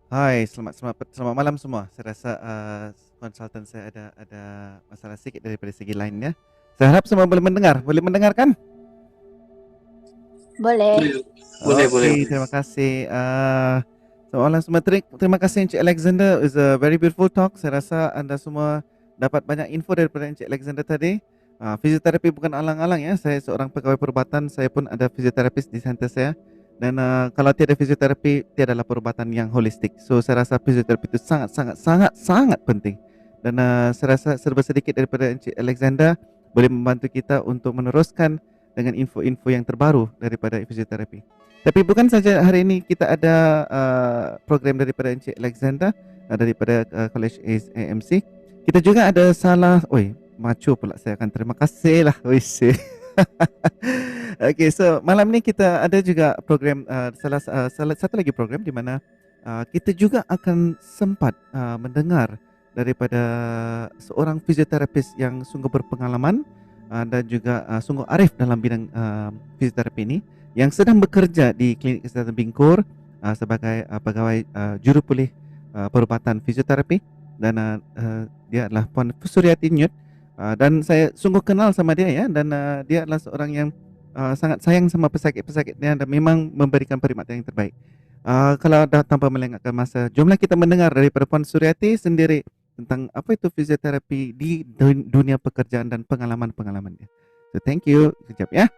Hai, selamat malam semua. Saya rasa konsultan saya ada masalah sedikit daripada segi lainnya. Saya harap semua boleh mendengar. Boleh mendengarkan? Boleh. Oke, terima kasih. Soalan semua terima kasih Encik Alexander. It's a very beautiful talk. Saya rasa anda semua dapat banyak info daripada Encik Alexander tadi. Fisioterapi bukan alang-alang ya. Saya seorang pegawai perubatan. Saya pun ada fisioterapis di center saya. Dan kalau tiada fisioterapi, tiadalah perubatan yang holistik. So saya rasa fisioterapi itu sangat penting. Dan saya rasa serba sedikit daripada Encik Alexander boleh membantu kita untuk meneruskan dengan info-info yang terbaru daripada fisioterapi. Tapi bukan saja hari ini kita ada program daripada Encik Alexander daripada College AMC. Kita juga ada macu pula saya akan terima kasih lah. Okay, so malam ni kita ada juga program salah satu lagi program di mana kita juga akan sempat mendengar daripada seorang fisioterapis yang sungguh berpengalaman dan juga sungguh arif dalam bidang fisioterapi ini yang sedang bekerja di Klinik Kesihatan Bingkur sebagai pegawai jurupulih perubatan fisioterapi dan dia adalah Puan Suryati Nyut dan saya sungguh kenal sama dia ya dan dia adalah seorang yang sangat sayang sama pesakit-pesakitnya dan memang memberikan perkhidmatan yang terbaik. Kalau dah tanpa melengahkan masa, jomlah kita mendengar daripada Puan Suryati sendiri tentang apa itu fisioterapi di dunia pekerjaan dan pengalaman-pengalamannya. So thank you. Sekejap ya.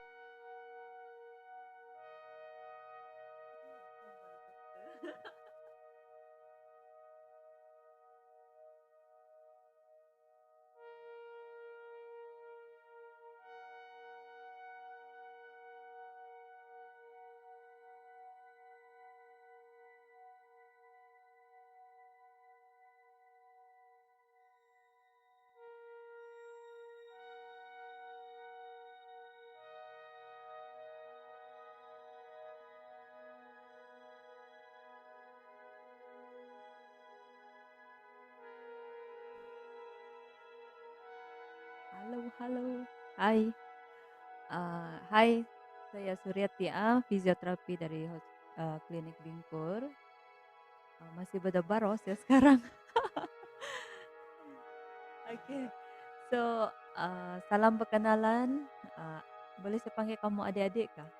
Halo. Hai. Hai, saya Suryati fisioterapi dari Klinik Bingkur. Masih berdebar saya sekarang. Oke. So, salam perkenalan. Boleh saya panggil kamu adik-adik kah?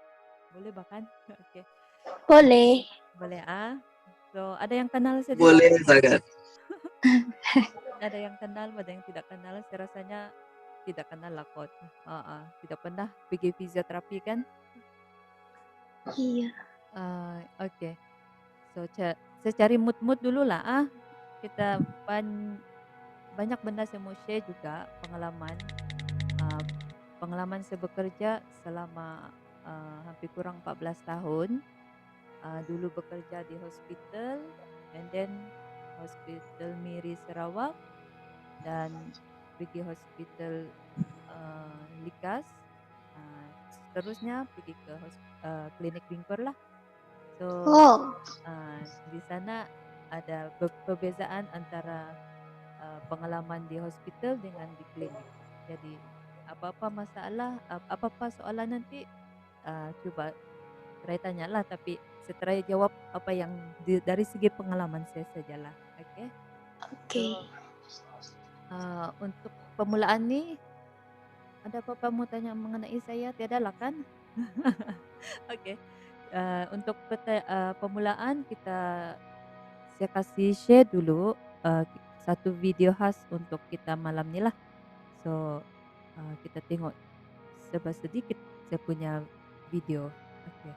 Boleh bahkan? Oke. Boleh. Boleh So, ada yang kenal saya? Boleh sangat. Ada yang kenal, ada yang tidak kenal. Saya rasanya tidak kenal lah kot. Tidak pernah pergi fisioterapi kan? Iya. Oke. So saya cari mood dulu lah Kita banyak benda saya mau share juga pengalaman. Pengalaman saya bekerja selama hampir kurang 14 tahun. Dulu bekerja di hospital and then Hospital Miri Sarawak dan pergi hospital Likas, seterusnya pergi ke Klinik Bingkur lah. So di sana ada perbezaan antara pengalaman di hospital dengan di klinik. Jadi apa-apa masalah, apa-apa soalan nanti cuba try tanyalah, tapi saya try jawab apa yang dari segi pengalaman saya sajalah. Okay. Untuk permulaan ni ada apa-apa mau tanya mengenai saya? Tiada lah kan? Okey. Untuk permulaan saya kasih share dulu satu video khas untuk kita malam ni lah. So kita tengok sedikit saya punya video. Okey.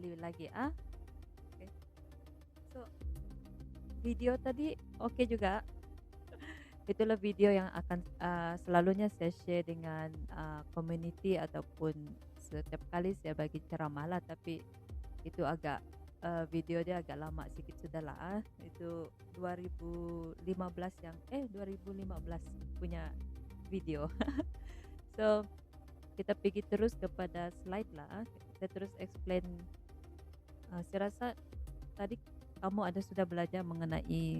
sekali lagi. Oke. So, video tadi oke juga. Itulah video yang akan selalunya saya share dengan community ataupun setiap kali saya bagi ceramah lah, tapi itu agak video dia agak lama sedikit sudah lah. Itu 2015 punya video. So kita pergi terus kepada slide lah. Kita terus explain. Saya rasa tadi kamu ada sudah belajar mengenai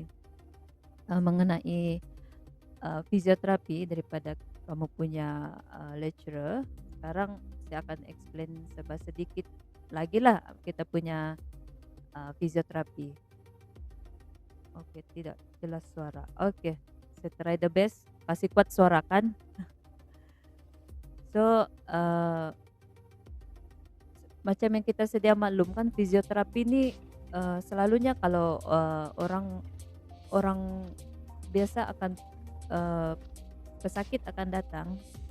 fisioterapi daripada kamu punya lecturer. Sekarang saya akan explain sedikit lagi lah kita punya fisioterapi. Oke, tidak jelas suara. Oke, saya try the best. Kasih kuat suara kan. So, macam yang kita sedia maklumkan, fisioterapi ini selalunya kalau orang biasa akan pesakit akan datang,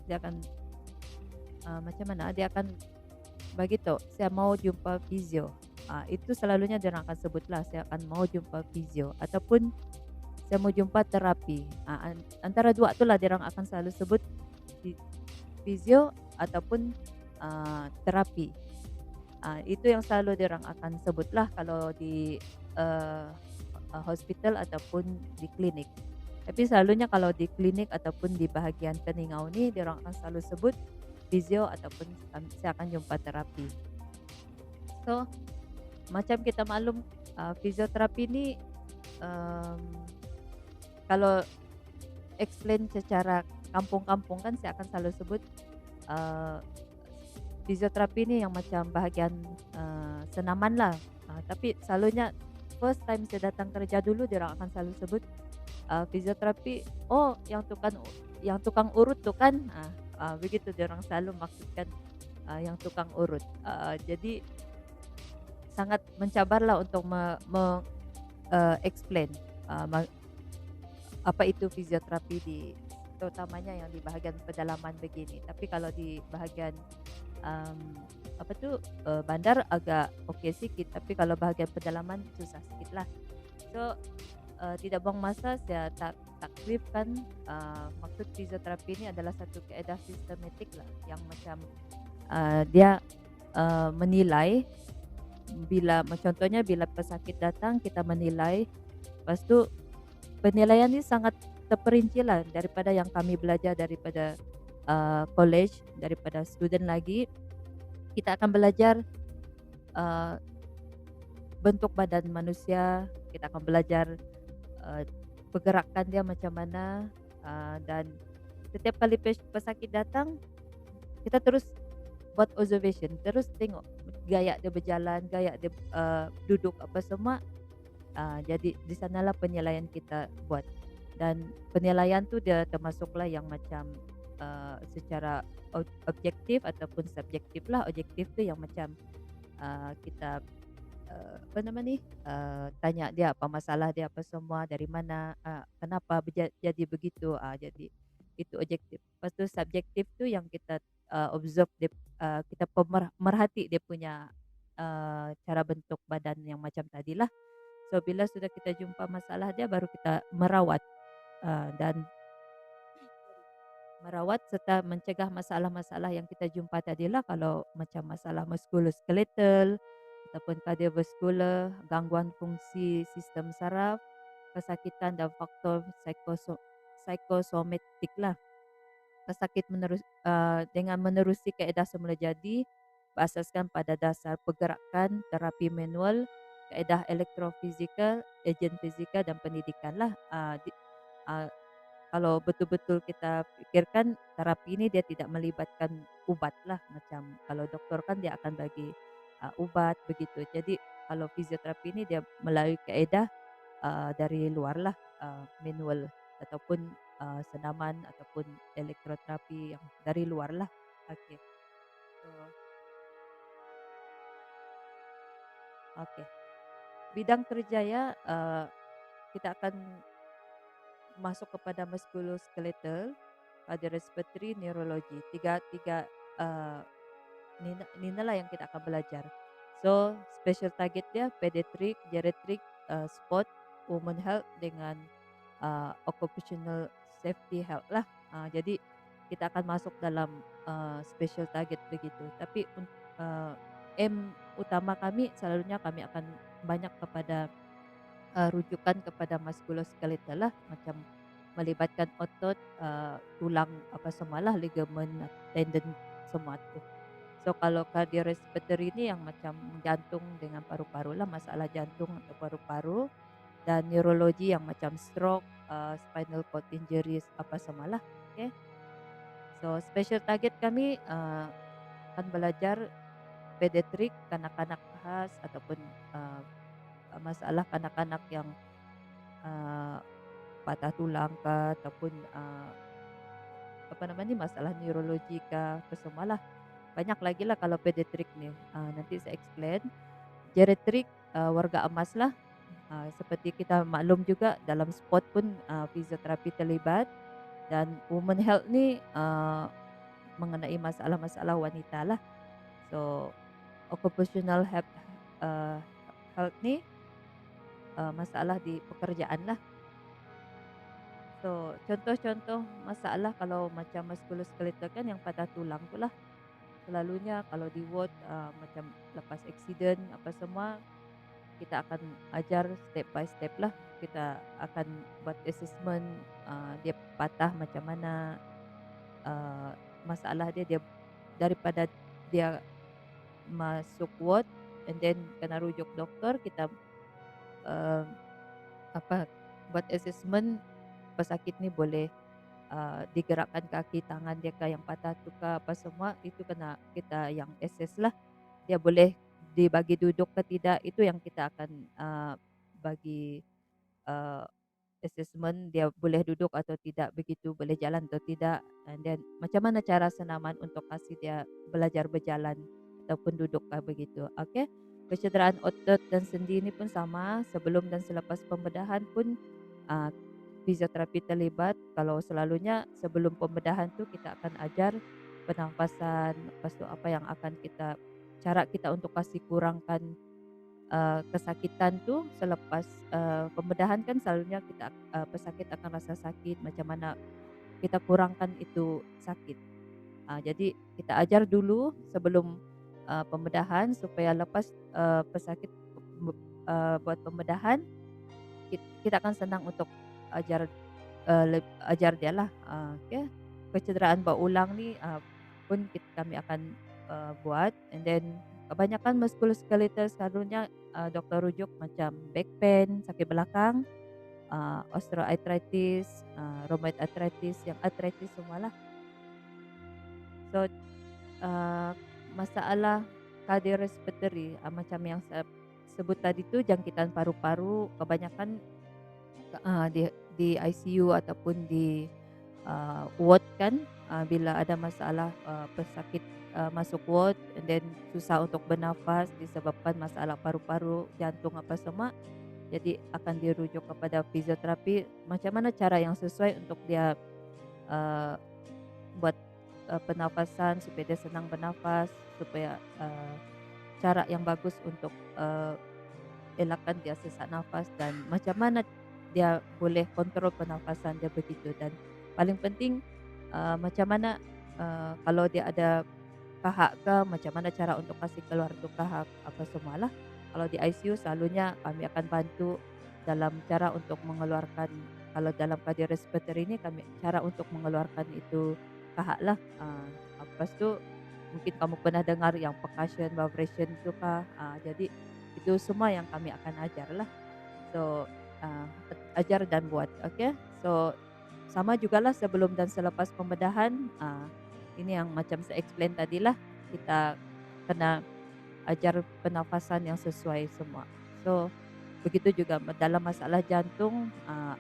dia akan macam mana? Dia akan begitu, saya mau jumpa fisio. Itu selalunya dia akan sebutlah, saya akan mau jumpa fisio ataupun saya mau jumpa terapi. Antara dua itulah dia akan selalu sebut fisio ataupun terapi. Itu yang selalu dia akan sebutlah kalau di hospital ataupun di klinik. Tapi selalunya kalau di klinik ataupun di bahagian peningau ni dia akan selalu sebut fisio ataupun saya akan jumpa terapi. So macam kita maklum fisioterapi ni kalau explain secara kampung-kampung kan saya akan selalu sebut fisioterapi ni yang macam bahagian senaman lah. Tapi selalunya first time saya datang kerja dulu dia akan selalu sebut fisioterapi, yang tukang urut tu kan. Begitu dia orang selalu maksudkan yang tukang urut. Jadi sangat mencabarlah untuk explain apa itu fisioterapi terutamanya yang di bahagian pedalaman begini. Tapi kalau di bahagian bandar agak okey sikit, tapi kalau bahagian pedalaman susah sikit lah. So tidak buang masa, saya takrifkan maksud fisioterapi ini adalah satu kaedah sistematik lah yang macam dia menilai contohnya bila pesakit datang kita menilai, lepas tu penilaian ini sangat terperinci lah daripada yang kami belajar daripada college, daripada student lagi. Kita akan belajar bentuk badan manusia, kita akan belajar pergerakan dia macam mana, dan setiap kali pesakit datang kita terus buat observation, terus tengok gaya dia berjalan, gaya dia duduk apa semua. Jadi di sanalah penilaian kita buat, dan penilaian tu dia termasuklah yang macam secara objektif ataupun subjektif lah. Objektif tu yang macam kita tanya dia apa masalah dia apa semua, dari mana, kenapa jadi begitu. Jadi itu objektif. Lepas tu subjektif tu yang kita observe dia, kita merhati dia punya cara bentuk badan yang macam tadilah. So bila sudah kita jumpa masalah dia, baru kita merawat dan merawat serta mencegah masalah-masalah yang kita jumpa tadilah. Kalau macam masalah muskuloskeletal ataupun kardiovaskular, gangguan fungsi sistem saraf, kesakitan dan faktor psikosomatik lah. Pesakit dengan menerusi kaedah semula jadi berasaskan pada dasar pergerakan, terapi manual, kaedah elektrofizikal, ejen fizikal dan pendidikan lah. Kalau betul-betul kita fikirkan, terapi ini dia tidak melibatkan ubat lah. Macam kalau doktor kan dia akan bagi ubat begitu. Jadi kalau fisioterapi ini dia melalui kaedah dari luar lah, manual ataupun senaman ataupun elektroterapi yang dari luar lah. Okey. Okey. Bidang kerja ya, kita akan masuk kepada muskuloskeletal, cardiorespiratory, neurologi. Tiga ni lah yang kita akan belajar. So special target dia pediatric, geriatric, sport, women health dengan occupational safety health lah. Jadi kita akan masuk dalam special target begitu. Tapi aim utama kami selalunya kami akan banyak kepada rujukan kepada musculoskeletal lah, macam melibatkan otot, tulang apa semualah, ligamen, tendon semua tu. So kalau cardiorespiratory ni yang macam jantung dengan paru-paru lah, masalah jantung atau paru-paru, dan neurologi yang macam stroke, spinal cord injuries apa semualah. Okay. So special target kami akan belajar pediatric, kanak-kanak khas ataupun masalah kanak-kanak yang patah tulang kah ataupun apa namanya masalah neurologi kah apa semualah. Banyak lagi lah kalau pediatric ni. Nanti saya explain. Geriatric warga emas lah. Seperti kita maklum juga dalam sport pun fisioterapi terlibat, dan women health ni mengenai masalah-masalah wanita lah. So occupational health ni masalah di pekerjaan lah. So contoh-contoh masalah kalau macam musculoskeletal kan yang patah tulang tu lah. Selalunya kalau di ward macam lepas accident apa semua, kita akan ajar step by step lah. Kita akan buat assessment dia patah macam mana, masalah dia daripada dia masuk ward and then kena rujuk doktor, kita buat assessment pesakit ni boleh digerakkan kaki tangan dia ke yang patah tu ke apa semua, itu kena kita yang assess lah. Dia boleh dibagi duduk ke tidak, itu yang kita akan bagi assessment, dia boleh duduk atau tidak begitu, boleh jalan atau tidak, and then macam mana cara senaman untuk kasih dia belajar berjalan ataupun duduk begitu. Okey. Kecederaan otot dan sendi ini pun sama, sebelum dan selepas pembedahan pun fisioterapi terlibat. Kalau selalunya sebelum pembedahan tu kita akan ajar pernafasan, lepas tu apa yang akan cara kita untuk kasih kurangkan kesakitan tu selepas pembedahan. Kan selalunya kita pesakit akan rasa sakit, macam mana kita kurangkan itu sakit. Jadi kita ajar dulu sebelum pembedahan supaya lepas pesakit buat pembedahan, kita akan senang untuk ajar dia lah. Okay. Kecederaan berulang ni pun kami akan buat, and then kebanyakan musculoskeletal selalunya doktor rujuk macam back pain, sakit belakang, osteoarthritis, rheumatoid arthritis, yang arthritis semualah. So masalah cardiorespiratory macam yang saya sebut tadi tu, jangkitan paru-paru kebanyakan di ICU ataupun di ward kan, bila ada masalah pesakit masuk ward and then susah untuk bernafas disebabkan masalah paru-paru, jantung apa semua, jadi akan dirujuk kepada fisioterapi. Macam mana cara yang sesuai untuk dia buat pernafasan supaya dia senang bernafas, supaya cara yang bagus untuk elakkan dia sesak nafas, dan macam mana dia boleh kontrol pernafasan dia begitu. Dan paling penting macam mana kalau dia ada kahak ke, macam mana cara untuk kasih keluar tu kahak apa semualah. Kalau di ICU selalunya kami akan bantu dalam cara untuk mengeluarkan, kalau dalam cardiorespiratory ini kami cara untuk mengeluarkan itu kahak lah. Lepas tu mungkin kamu pernah dengar yang percussion, vibration tu kah. Jadi itu semua yang kami akan ajar lah. So ajar dan buat. Okay. So sama jugalah sebelum dan selepas pembedahan. Ini yang macam saya explain tadi lah, kita kena ajar pernafasan yang sesuai semua. So begitu juga dalam masalah jantung,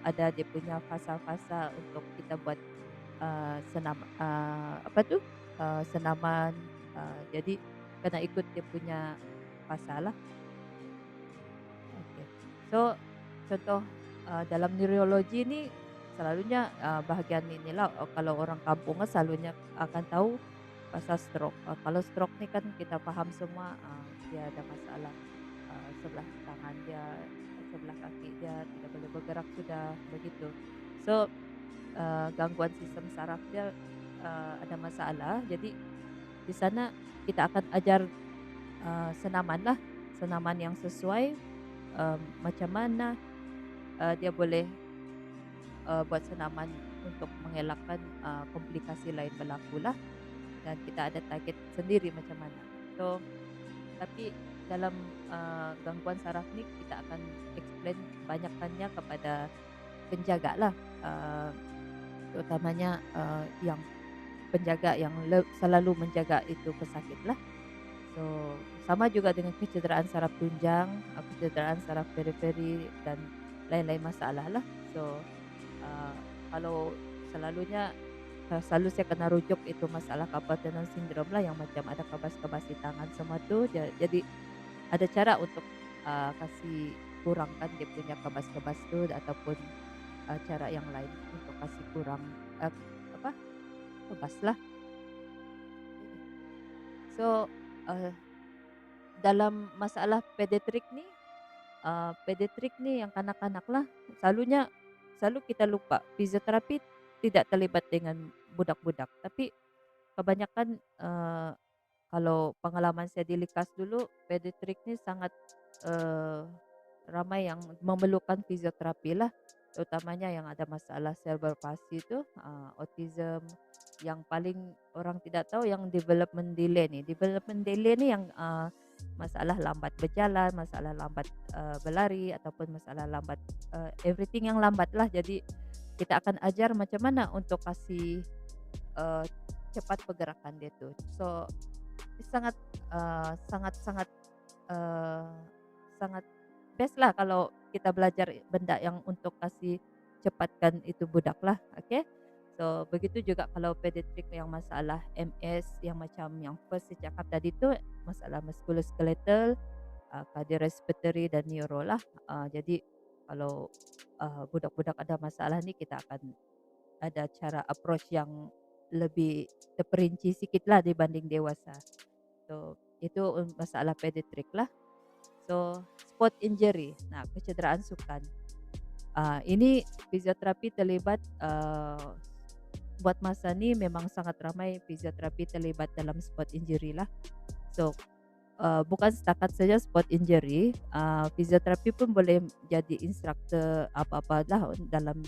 ada dia punya fasa-fasa untuk kita buat senaman. Jadi kena ikut dia punya fasa lah. Okay. So contoh dalam neurologi ni selalunya bahagian inilah, kalau orang kampung selalunya akan tahu pasal stroke. Kalau stroke nih kan kita paham semua, dia ada masalah, sebelah tangan dia, sebelah kaki dia tidak boleh bergerak sudah, begitu. So, gangguan sistem saraf dia, ada masalah. Jadi di sana kita akan ajar, senaman yang sesuai, macam mana, dia boleh, buat senaman untuk mengelakkan, komplikasi lain berlaku lah, dan kita ada target sendiri macam mana. So, tapi dalam, gangguan saraf ni kita akan explain banyakkannya kepada penjaga lah, terutamanya, yang penjaga yang selalu menjaga itu pesakit lah. So, sama juga dengan kecederaan saraf tunjang, kecederaan saraf periferi dan lain-lain masalah lah. So, kalau selalu saya kena rujuk itu masalah carpal tunnel syndrome lah, yang macam ada kebas-kebas di tangan semua tu. Jadi ada cara untuk, kasih kurangkan dia punya kebas-kebas tu, ataupun, cara yang lain untuk kasih kurang, apa, kebas lah. So, dalam masalah pediatrik ni yang kanak-kanak lah, selalu kita lupa fisioterapi tidak terlibat dengan budak-budak, tapi kebanyakan, kalau pengalaman saya di Likas dulu, pediatrik ni sangat, ramai yang memerlukan fisioterapi lah, terutamanya yang ada masalah cerebral palsy tu, autism, yang paling orang tidak tahu yang development delay ni. Development delay ni yang, masalah lambat berjalan, masalah lambat, berlari, ataupun masalah lambat, everything yang lambat lah. Jadi kita akan ajar macam mana untuk kasih, cepat pergerakan dia tu. So, sangat, sangat, sangat best lah kalau kita belajar benda yang untuk kasih cepatkan itu budak lah. Okay. So, begitu juga kalau pediatrik yang masalah MS, yang macam yang first saya cakap tadi tu, masalah musculoskeletal, cardiorespiratory dan neuro lah. Jadi kalau, budak-budak ada masalah ni, kita akan ada cara approach yang lebih terperinci sikit lah dibanding dewasa. So, itu masalah pediatrik lah. So, sport injury, kecederaan sukan. Ini fisioterapi terlibat, buat masa ni memang sangat ramai fisioterapi terlibat dalam sport injury lah. So, bukan setakat saja sport injury, fisioterapi pun boleh jadi instruktor apa-apa lah dalam,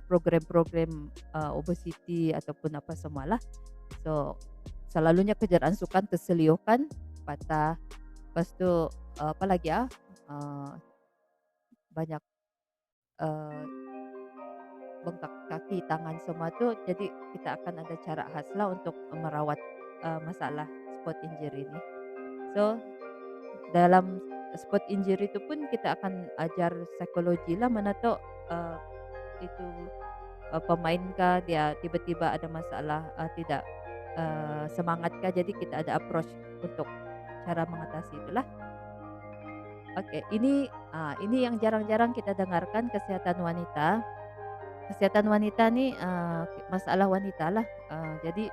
program-program, obesity ataupun apa semualah. So, selalunya kecederaan sukan terseliokan, patah, lepas tu, apa lagi banyak, bengkak kaki, tangan semua tu. Jadi kita akan ada cara khas lah untuk merawat, masalah sport injury ni. So, dalam sport injury tu pun kita akan ajar psikologi lah, mana tahu, itu, pemain kah dia tiba-tiba ada masalah, tidak, semangat kah, jadi kita ada approach untuk cara mengatasi itulah. Okey, ini yang jarang-jarang kita dengarkan, kesihatan wanita. Kesihatan wanita ni, masalah wanita lah. Jadi,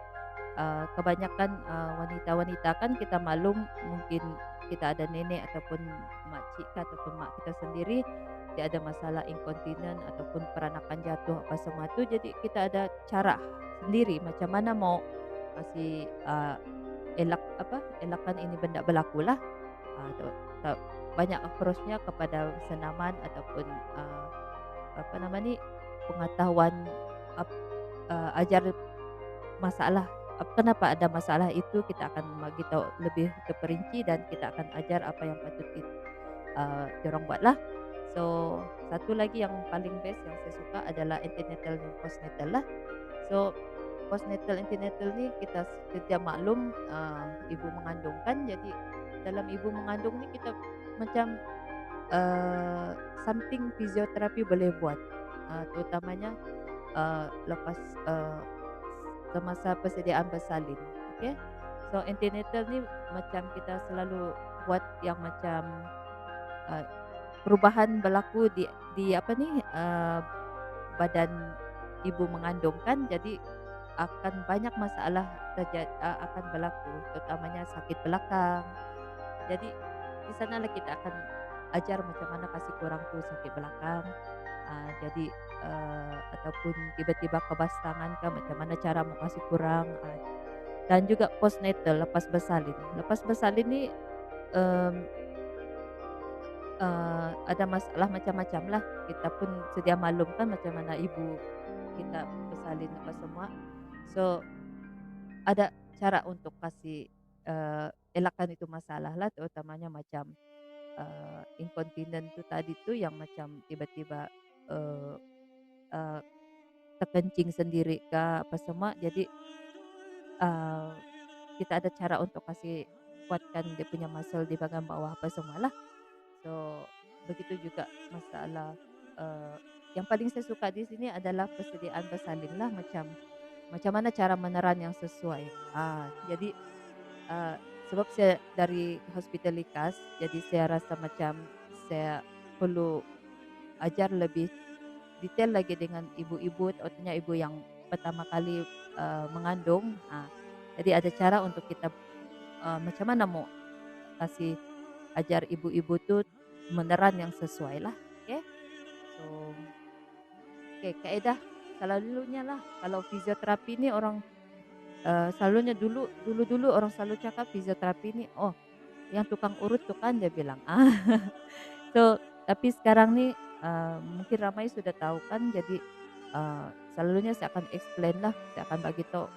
kebanyakan, wanita-wanita kan kita maklum, mungkin kita ada nenek ataupun makcik ataupun mak kita sendiri, dia ada masalah incontinent ataupun peranakan jatuh apa semua tu. Jadi kita ada cara sendiri macam mana mau kasih, elakkan ini benda berlaku lah. Banyak approach-nya kepada senaman ataupun, pengetahuan, ajar masalah, kenapa ada masalah itu kita akan bagi tahu lebih terperinci, dan kita akan ajar apa yang patut diorang buat lah. So, satu lagi yang paling best yang saya suka adalah antenatal dan postnatal lah. So, postnatal antenatal ni kita sedia maklum, ibu mengandung kan. Jadi dalam ibu mengandung ni kita macam, something fisioterapi boleh buat, terutamanya, lepas, semasa persediaan bersalin. Okay. So, antenatal ni macam kita selalu buat yang macam, perubahan berlaku di badan ibu mengandung kan. Jadi akan banyak masalah akan berlaku, terutamanya sakit belakang. Jadi di sanalah kita akan ajar macam mana kasih kurang tuh sakit belakang. Jadi ataupun tiba-tiba kebas tangan kah, macam mana cara mau kasih kurang. Dan juga postnatal, lepas bersalin. Lepas bersalin ni ada masalah macam-macam lah. Kita pun sedia maklum kan macam mana ibu kita bersalin apa semua. So ada cara untuk kasih elakkan itu masalah lah, terutamanya macam incontinent tu tadi tu yang macam tiba-tiba uh, uh, terkencing sendiri kah apa semua. Jadi uh, kita ada cara untuk kasih kuatkan dia punya muscle di bagian bawah apa semua lah. So begitu juga masalah yang paling saya suka di sini adalah persediaan bersalin lah, macam mana cara meneran yang sesuai. Jadi sebab saya dari hospital Likas, jadi saya rasa macam saya perlu ajar lebih detail lagi dengan ibu-ibu, artinya ibu yang pertama kali mengandung. Jadi ada cara untuk kita macam mana mau kasih ajar ibu-ibu tuh meneran yang sesuai lah. Okay? So, kaedah selalunya lah kalau fisioterapi ni orang selalunya dulu orang selalu cakap fisioterapi ni yang tukang urut tu kan, dia bilang. So tapi sekarang ni mungkin ramai sudah tahu kan, jadi selalunya saya akan explain lah, saya akan bagi tahu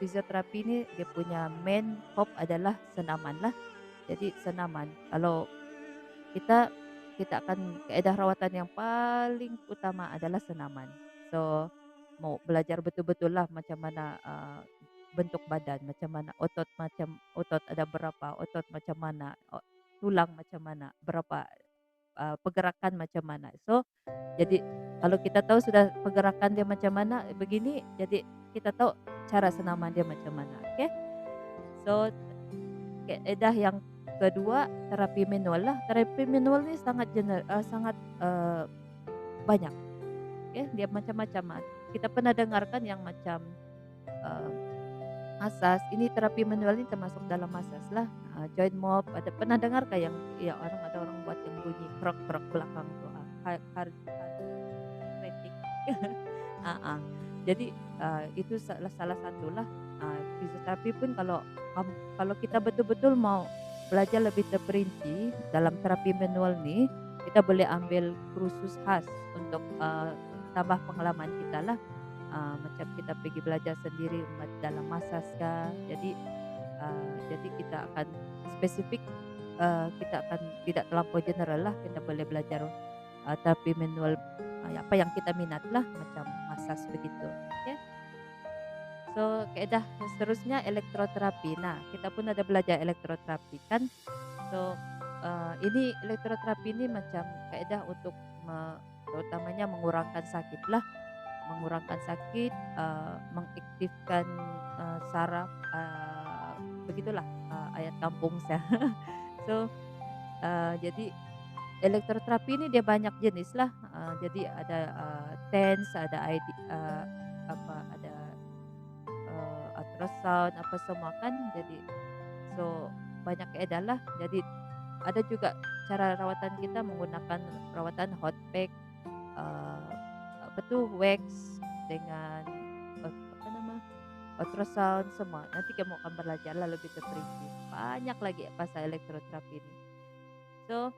fisioterapi ni dia punya main hub adalah senaman lah. Jadi senaman, kalau kita akan kaedah rawatan yang paling utama adalah senaman. So mau belajar betul-betul lah macam mana bentuk badan, macam mana otot ada berapa, otot macam mana, tulang macam mana, berapa pergerakan macam mana. So jadi kalau kita tahu sudah pergerakan dia macam mana begini, jadi kita tahu cara senaman dia macam mana. Okay? So kaedah yang kedua terapi manual lah. Terapi manual ni sangat banyak. Okay? Dia macam-macam. Kita pernah dengarkan yang macam masas. Ini terapi manual ni termasuk dalam masas lah. Joint mop, ada pernah dengar kah yang ada orang buat yang bunyi krok-krok belakang tu, chiropractic. Jadi itu salah satu lah. Fisioterapi pun kalau kita betul-betul mau belajar lebih terperinci dalam terapi manual ni, kita boleh ambil kursus khas untuk tambah pengalaman kita lah. Macam kita pergi belajar sendiri dalam masas kah. Jadi kita akan spesifik, kita akan tidak terlampau general lah. Kita boleh belajar terapi manual apa yang kita minat lah, macam masas begitu. Okay? So kaedah seterusnya elektroterapi. Nah, kita pun ada belajar elektroterapi kan. So ini elektroterapi ini macam kaedah untuk terutamanya mengurangkan sakit lah, mengaktifkan saraf, begitulah ayat kampung saya. So jadi elektroterapi ini dia banyak jenis lah. Jadi ada TENS, ada ada ultrasound apa semua kan. Jadi so banyak kaedah lah. Jadi ada juga cara rawatan kita menggunakan rawatan hot pack, wax dengan ultrasound semua. Nanti kamu akan belajar lah lebih terperinci. Banyak lagi pasal elektroterapi ini. So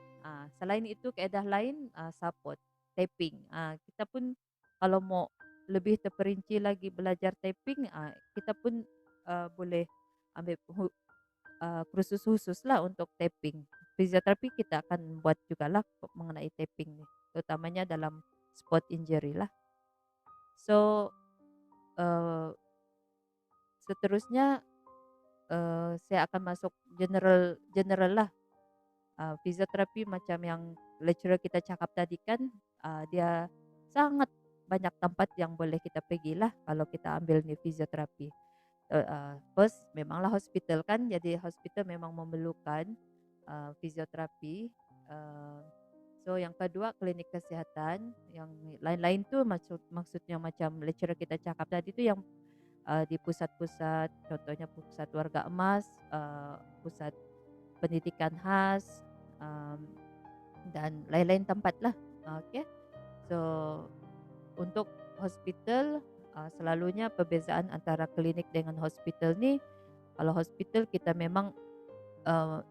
selain itu kaedah lain support, tapping. Kita pun kalau mau lebih terperinci lagi belajar tapping, kita pun boleh ambil kursus khusus lah untuk tapping. Fisioterapi kita akan buat juga lah mengenai tapping ni, terutamanya dalam spot injury lah. So seterusnya saya akan masuk general lah. Fisioterapi macam yang lecturer kita cakap tadi kan, dia sangat banyak tempat yang boleh kita pergi lah kalau kita ambil ni fisioterapi. First memanglah hospital kan, jadi hospital memang memerlukan fisioterapi. So yang kedua klinik kesihatan, yang lain-lain tu maksudnya macam lecturer kita cakap tadi tu yang di pusat-pusat, contohnya pusat warga emas, pusat pendidikan khas, dan lain-lain tempat lah. Okey. So, untuk hospital, selalunya perbezaan antara klinik dengan hospital ni, kalau hospital kita memang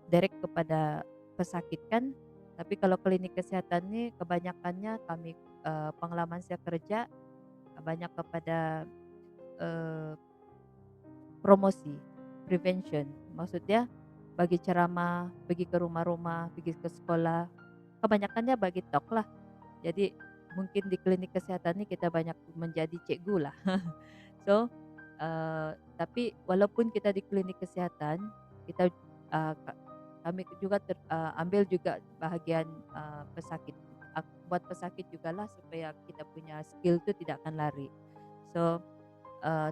direct kepada pesakit kan, tapi kalau klinik kesihatan ni kebanyakannya kami, pengalaman saya kerja, banyak kepada, eee, promosi, prevention. Maksudnya bagi ceramah, pergi ke rumah-rumah, pergi ke sekolah, kebanyakannya bagi talk lah. Jadi mungkin di klinik kesihatan ni kita banyak menjadi cikgu lah. So, tapi walaupun kita di klinik kesihatan, kita, kami juga ambil juga bahagian, pesakit, buat pesakit jugalah supaya kita punya skill tu tidak akan lari. So,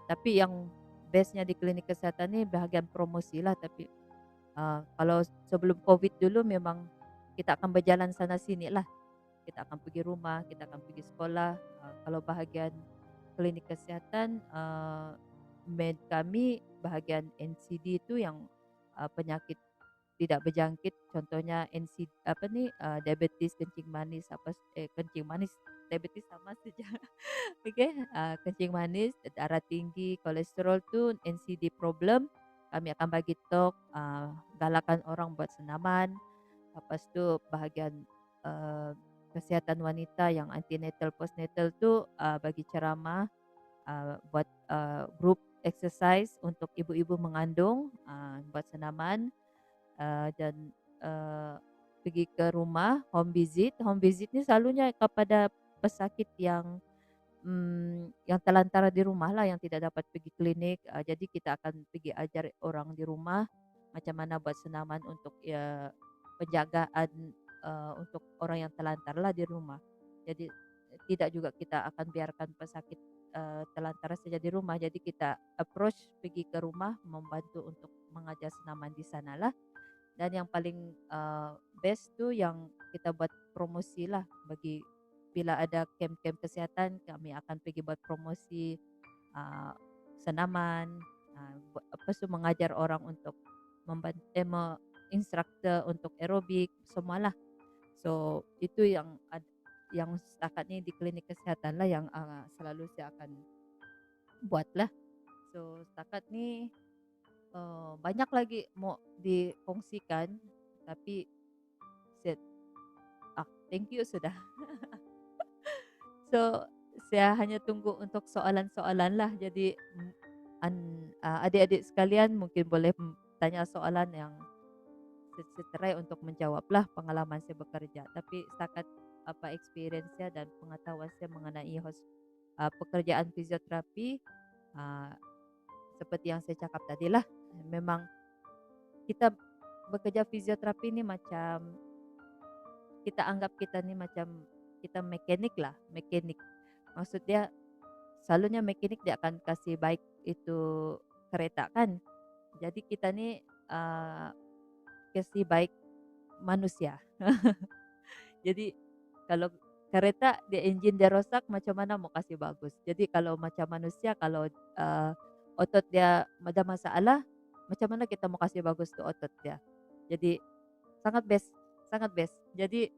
tapi yang bestnya di klinik kesihatan ni bahagian promosi lah, tapi, kalau sebelum Covid dulu memang kita akan berjalan sana sini lah. Kita akan pergi rumah, kita akan pergi sekolah. Kalau bahagian klinik kesihatan, med kami bahagian NCD itu yang, penyakit tidak berjangkit, contohnya diabetes, kencing manis, kencing manis, diabetes sama saja. Okey, kencing manis, darah tinggi, kolesterol tu NCD problem, kami akan bagi talk, galakkan orang buat senaman. Lepas tu bahagian, kesihatan wanita yang antenatal, postnatal tu, bagi ceramah, buat, group exercise untuk ibu-ibu mengandung, buat senaman, dan, pergi ke rumah, home visit. Home visit ni selalunya kepada pesakit yang terlantar di rumah lah, yang tidak dapat pergi klinik. Jadi kita akan pergi ajar orang di rumah macam mana buat senaman untuk penjagaan untuk orang yang terlantar lah di rumah. Jadi tidak juga kita akan biarkan pesakit terlantar saja di rumah. Jadi kita approach pergi ke rumah, membantu untuk mengajar senaman di sana lah. Dan yang paling best tu yang kita buat promosi lah, bagi bila ada camp-camp kesihatan kami akan pergi buat promosi senaman, mengajar orang untuk instruktur untuk aerobik semualah. So itu yang setakat ni di klinik kesihatan lah yang selalu saya akan buat lah. So setakat ni banyak lagi mau dikongsikan, tapi saya thank you sudah. So saya hanya tunggu untuk soalan-soalan lah. Jadi adik-adik sekalian mungkin boleh tanya soalan yang seterai untuk menjawab lah pengalaman saya bekerja. Tapi setakat experience saya dan pengetahuan saya mengenai pekerjaan fisioterapi, seperti yang saya cakap tadi lah, memang kita bekerja fisioterapi ni macam kita anggap kita ni macam kita mekanik lah, mekanik. Maksud dia selalunya mekanik dia akan kasih baik itu kereta kan. Jadi kita ni kasih baik manusia. Jadi kalau kereta dia enjin dia rosak, macam mana mau kasih bagus. Jadi kalau macam manusia, kalau otot dia ada masalah, macam mana kita mau kasih bagus tu otot dia. Jadi sangat best, sangat best. Jadi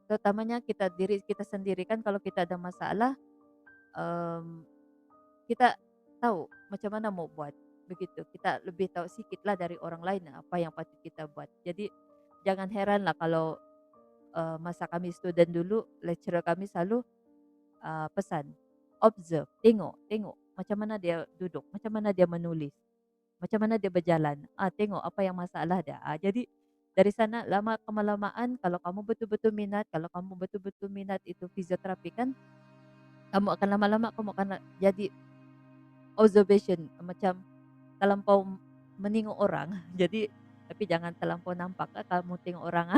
terutamanya diri kita sendiri kan, kalau kita ada masalah, kita tahu macam mana mau buat. Begitu, kita lebih tahu sikit lah dari orang lain apa yang patut kita buat. Jadi jangan heran lah kalau masa kami student dulu, lecturer kami selalu pesan, observe, tengok macam mana dia duduk, macam mana dia menulis, macam mana dia berjalan, tengok apa yang masalah dia. Jadi dari sana lama kelamaan, kalau kamu betul-betul minat itu fisioterapi kan, kamu akan lama-lama kamu akan jadi observation, macam terlampau menengok orang. Jadi tapi jangan terlampau nampak lah kamu tengok orang.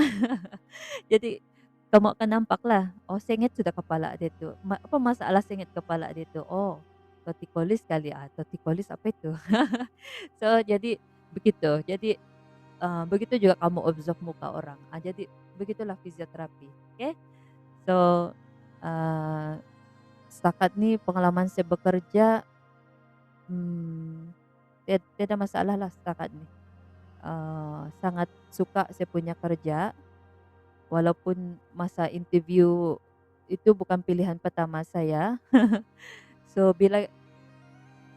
Jadi kamu akan nampak lah, oh sengit sudah kepala dia tu. Apa masalah sengit kepala dia tu? Oh, torticollis kali. Torticollis apa itu? So jadi begitu. Jadi begitu juga kamu observe muka orang. Jadi begitulah fisioterapi. Okay? So setakat ni pengalaman saya bekerja, Tiada masalah lah setakat ni. Sangat suka saya punya kerja, walaupun masa interview itu bukan pilihan pertama saya. So bila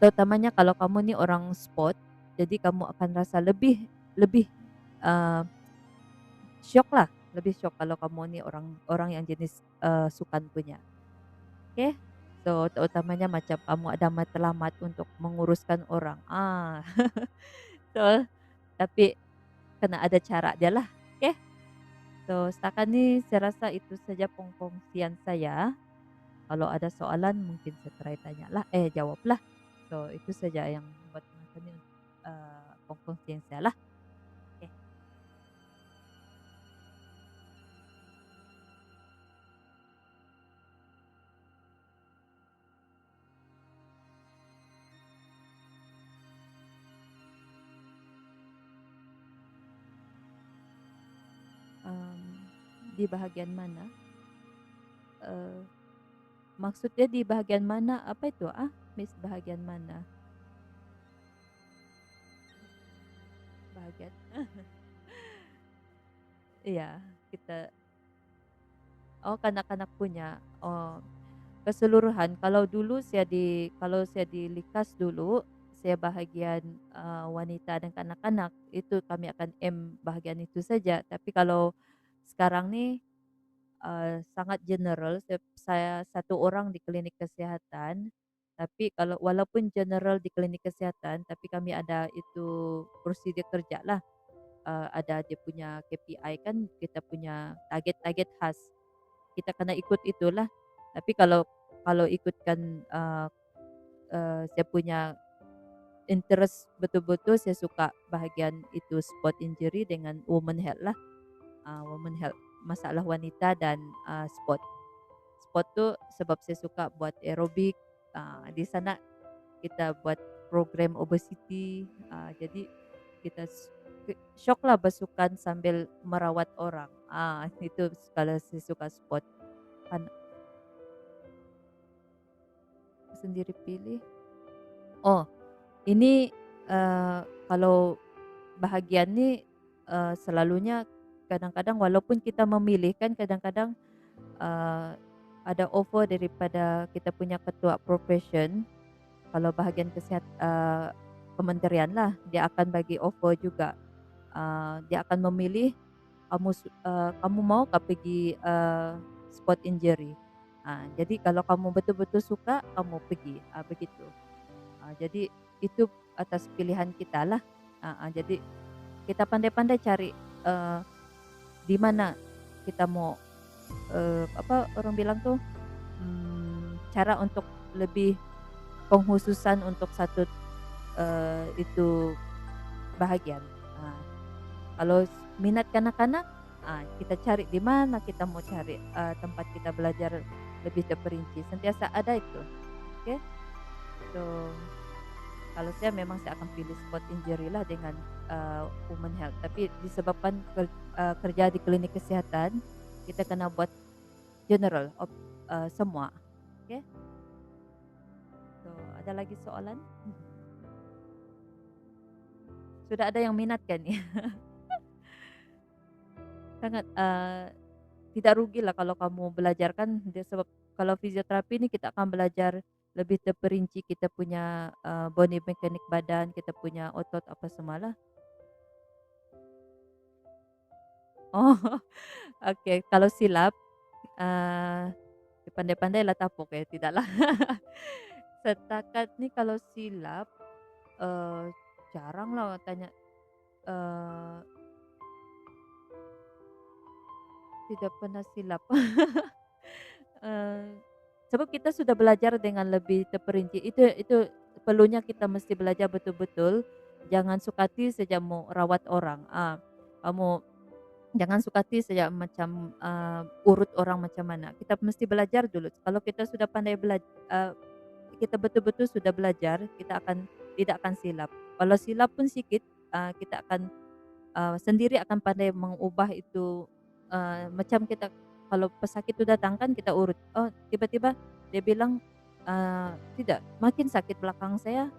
terutamanya kalau kamu ni orang sport, jadi kamu akan rasa lebih lebih uh, syok lah, lebih syok kalau kamu ni orang orang yang jenis sukan punya. Okay? So terutamanya macam kamu ada matlamat untuk menguruskan orang. So tapi kena ada cara dia lah. Okay? So setakat ni saya rasa itu saja pengkongsian saya. Kalau ada soalan mungkin saya try tanya lah, jawab lah. So itu saja yang buat masa ni pengkongsian saya lah. Okay. Di bahagian mana? Maksudnya di bahagian mana? Apa itu? Miss, bahagian mana? Bahagian. Iya, kita. Oh, kanak-kanak punya. Oh, keseluruhan. Kalau saya di Likas dulu, saya bahagian wanita dan kanak-kanak. Itu kami akan bahagian itu saja. Tapi kalau sekarang ni sangat general. Saya satu orang di klinik kesihatan. Tapi kalau walaupun general di klinik kesihatan, tapi kami ada itu prosedur kerja lah. Ada dia punya KPI kan, kita punya target-target khas. Kita kena ikut itulah. Tapi kalau ikutkan saya punya interest betul-betul, saya suka bahagian itu sport injury dengan women health lah. Women health, masalah wanita dan sport. Sport tu sebab saya suka buat aerobik. Di sana kita buat program obesity. Jadi kita syok lah bersukan sambil merawat orang. Itu kalau saya suka sport. Kan sendiri pilih. Oh, ini kalau bahagian ni selalunya kadang-kadang walaupun kita memilih kan, kadang-kadang ada offer daripada kita punya ketua profession. Kalau bahagian kementerian lah, dia akan bagi offer juga. Dia akan memilih kamu mau ke pergi sport injury. Jadi kalau kamu betul-betul suka, kamu pergi. Begitu. Jadi itu atas pilihan kita lah. Jadi kita pandai-pandai cari di mana kita mau apa orang bilang tuh cara untuk lebih penghususan untuk satu itu bahagian. Kalau minat kanak-kanak, kita cari di mana kita mau cari tempat kita belajar lebih terperinci. Sentiasa ada itu. Okay? So kalau saya memang saya akan pilih sport injury lah dengan women health. Tapi disebabkan kerja di klinik kesihatan, kita kena buat general semua. Okay? So ada lagi soalan? Sudah ada yang minat kan ya? Sangat tidak rugi lah kalau kamu belajar kan, sebab kalau fisioterapi ni kita akan belajar lebih terperinci kita punya body mekanik badan, kita punya otot apa semalah. Oh, okay. Kalau silap, pandai-pandai lah tapuk tidaklah. Setakat ni kalau silap, jarang lah tanya. Tidak pernah silap. Sebab kita sudah belajar dengan lebih terperinci. Itu perlunya kita mesti belajar betul-betul. Jangan sukati saja mau rawat orang. Kamu jangan sukati saja macam urut orang macam mana. Kita mesti belajar dulu. Kalau kita sudah pandai belajar, kita betul-betul sudah belajar, kita tidak akan silap. Kalau silap pun sikit, kita akan sendiri akan pandai mengubah itu. Macam kita kalau pesakit itu datang kan kita urut. Oh, tiba-tiba dia bilang tidak, makin sakit belakang saya.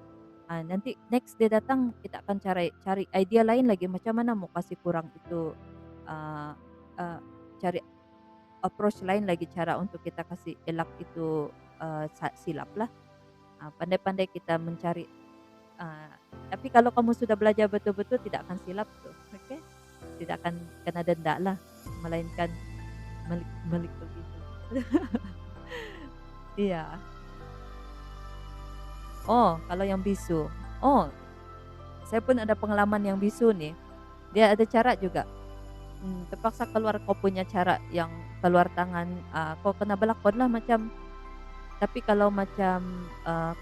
Nanti next dia datang kita akan cari idea lain lagi macam mana mau kasih kurang itu, eee eee, cari approach lain lagi cara untuk kita kasih elak itu, silap lah. Pandai-pandai kita mencari, eee, tapi kalau kamu sudah belajar betul-betul tidak akan silap tuh, oke? Tidak akan kena denda lah, melainkan melik begitu. Iya. Oh, kalau yang bisu. Oh, saya pun ada pengalaman yang bisu nih. Dia ada cara juga. Terpaksa keluar kau punya cara yang keluar tangan, kau kena belakon lah macam. Tapi kalau macam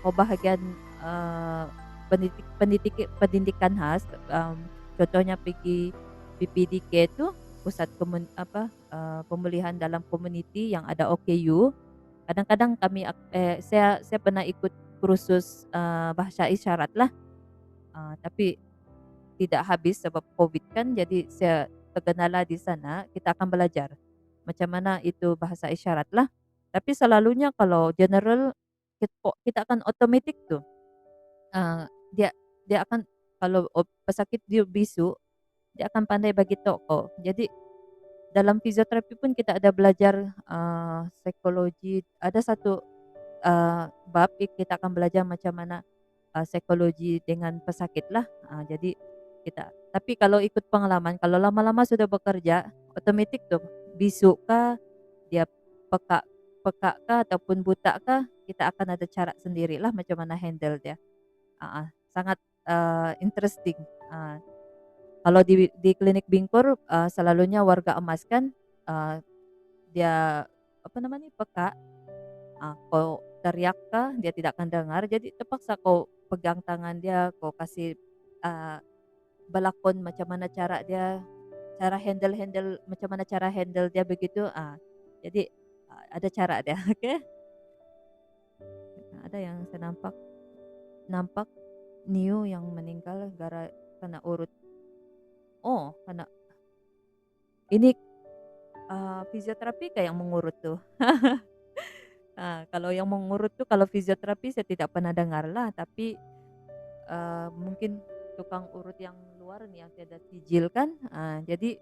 kau bahagian pendidikan khas, contohnya pergi PPDK itu pusat pemulihan dalam komuniti yang ada OKU. Kadang-kadang saya pernah ikut kursus bahasa isyarat lah. Tapi tidak habis sebab COVID kan, jadi saya terkenala di sana. Kita akan belajar macam mana itu bahasa isyarat lah. Tapi selalunya kalau general kita akan otomatik tuh. Dia dia akan kalau pesakit dia bisu, dia akan pandai bagi toko. Jadi dalam fisioterapi pun kita ada belajar psikologi. Ada satu bab kita akan belajar macam mana psikologi dengan pesakit lah. Jadi tapi kalau ikut pengalaman, kalau lama-lama sudah bekerja, otomatik tuh bisu kah, dia peka peka kah ataupun buta kah, kita akan ada cara sendirilah macam mana handle dia. Sangat interesting. Kalau di klinik Bingkur selalunya warga emas kan, dia apa namanya peka. Kau teriak kah, dia tidak akan dengar. Jadi terpaksa kau pegang tangan dia, kau kasih balakon macam mana cara dia, cara handle macam mana cara handle dia begitu. Jadi ada cara dia, oke? Ada yang saya nampak Neo yang meninggal gara kena urut. Oh, kena ini fisioterapi kayak yang mengurut tuh. Kalau yang mengurut tuh kalau fisioterapi saya tidak pernah dengar lah, tapi mungkin tukang urut yang luar nih yang tiada sijil kan. Jadi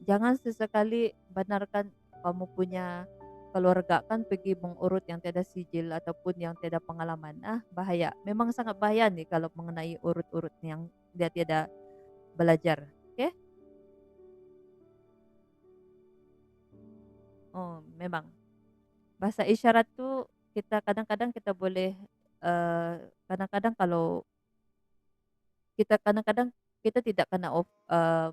jangan sesekali benarkan kamu punya keluarga kan pergi mengurut yang tiada sijil ataupun yang tiada pengalaman. Bahaya. Memang sangat bahaya nih kalau mengenai urut-urut yang dia tiada belajar. Oke? Oh, memang. Bahasa isyarat tuh kita kadang-kadang kita boleh kadang-kadang kalau kadang-kadang kita tidak kena off,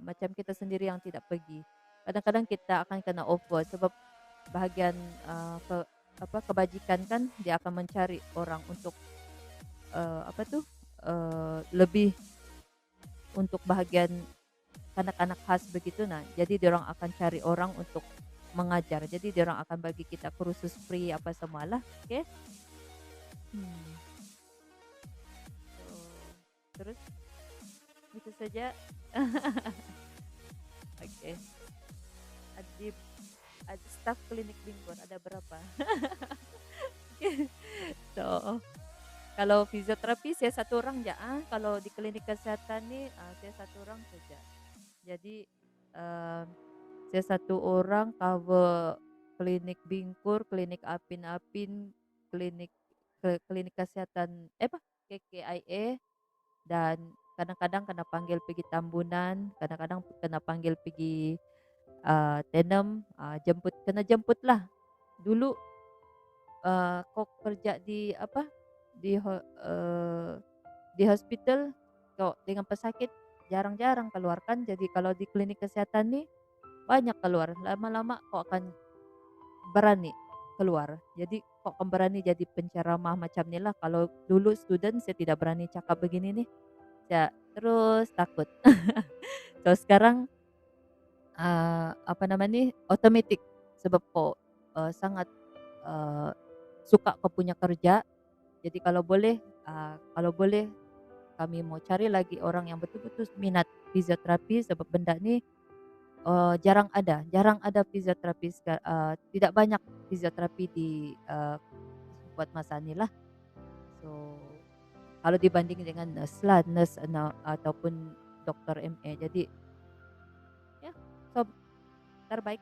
macam kita sendiri yang tidak pergi. Kadang-kadang kita akan kena over sebab bahagian kebajikan kan dia akan mencari orang untuk lebih untuk bahagian kanak-kanak khas begitu. Jadi diorang akan cari orang untuk mengajar. Jadi diorang akan bagi kita kursus free apa semualah, oke? Terus itu saja. Oke. Staf klinik Bingkur ada berapa? So, kalau fisioterapi saya satu orang ya. Kalau di klinik kesehatan nih saya satu orang saja. Jadi saya satu orang cover klinik Bingkur, klinik Apin-Apin, klinik kesehatan KKIA, dan kadang-kadang kena panggil pergi Tambunan, kadang-kadang kena panggil pergi Tenem, kena jemput lah. Dulu kok kerja di di hospital kok dengan pesakit jarang-jarang keluar kan. Jadi kalau di klinik kesehatan nih banyak keluar. Lama-lama kok akan berani keluar. Jadi kok akan berani jadi penceramah macam ni lah. Kalau dulu student saya tidak berani cakap begini nih. Saya terus takut. So sekarang otomatik sebab kok sangat suka kau punya kerja. Jadi kalau boleh kami mau cari lagi orang yang betul-betul minat fisioterapi sebab benda ni jarang ada fisioterapi tidak banyak fisioterapi di buat masa ni lah. So Kalau dibanding dengan nurse lah, nurse ataupun dokter MA. Jadi ya, so terbaik.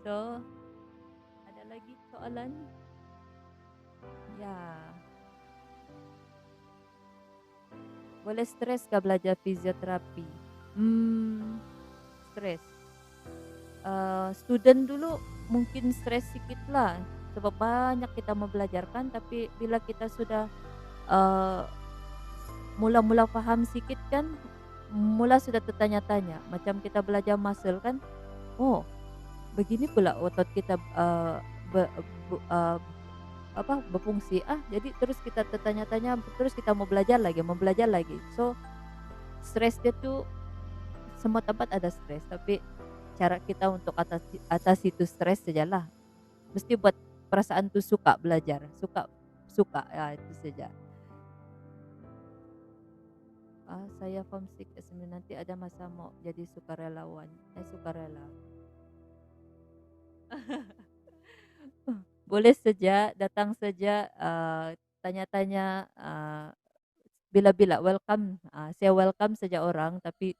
So, ada lagi soalan? Ya. Boleh stres kah belajar fisioterapi? Stres. Student dulu mungkin stres sikit lah sebab banyak kita membelajarkan, tapi bila kita sudah mula-mula faham sikit kan, mula sudah tertanya-tanya. Macam kita belajar muscle kan, oh begini pula otot kita berfungsi. Jadi terus kita tertanya-tanya, terus kita mau belajar lagi. So stres dia tuh semua tempat ada stres, tapi cara kita untuk atas itu stres sajalah. Mesti buat perasaan tuh suka belajar, suka ya, itu saja. Saya form 6 SM nanti ada masa mau jadi sukarela. Boleh saja, datang saja, tanya-tanya, bila-bila welcome. Saya welcome saja orang, tapi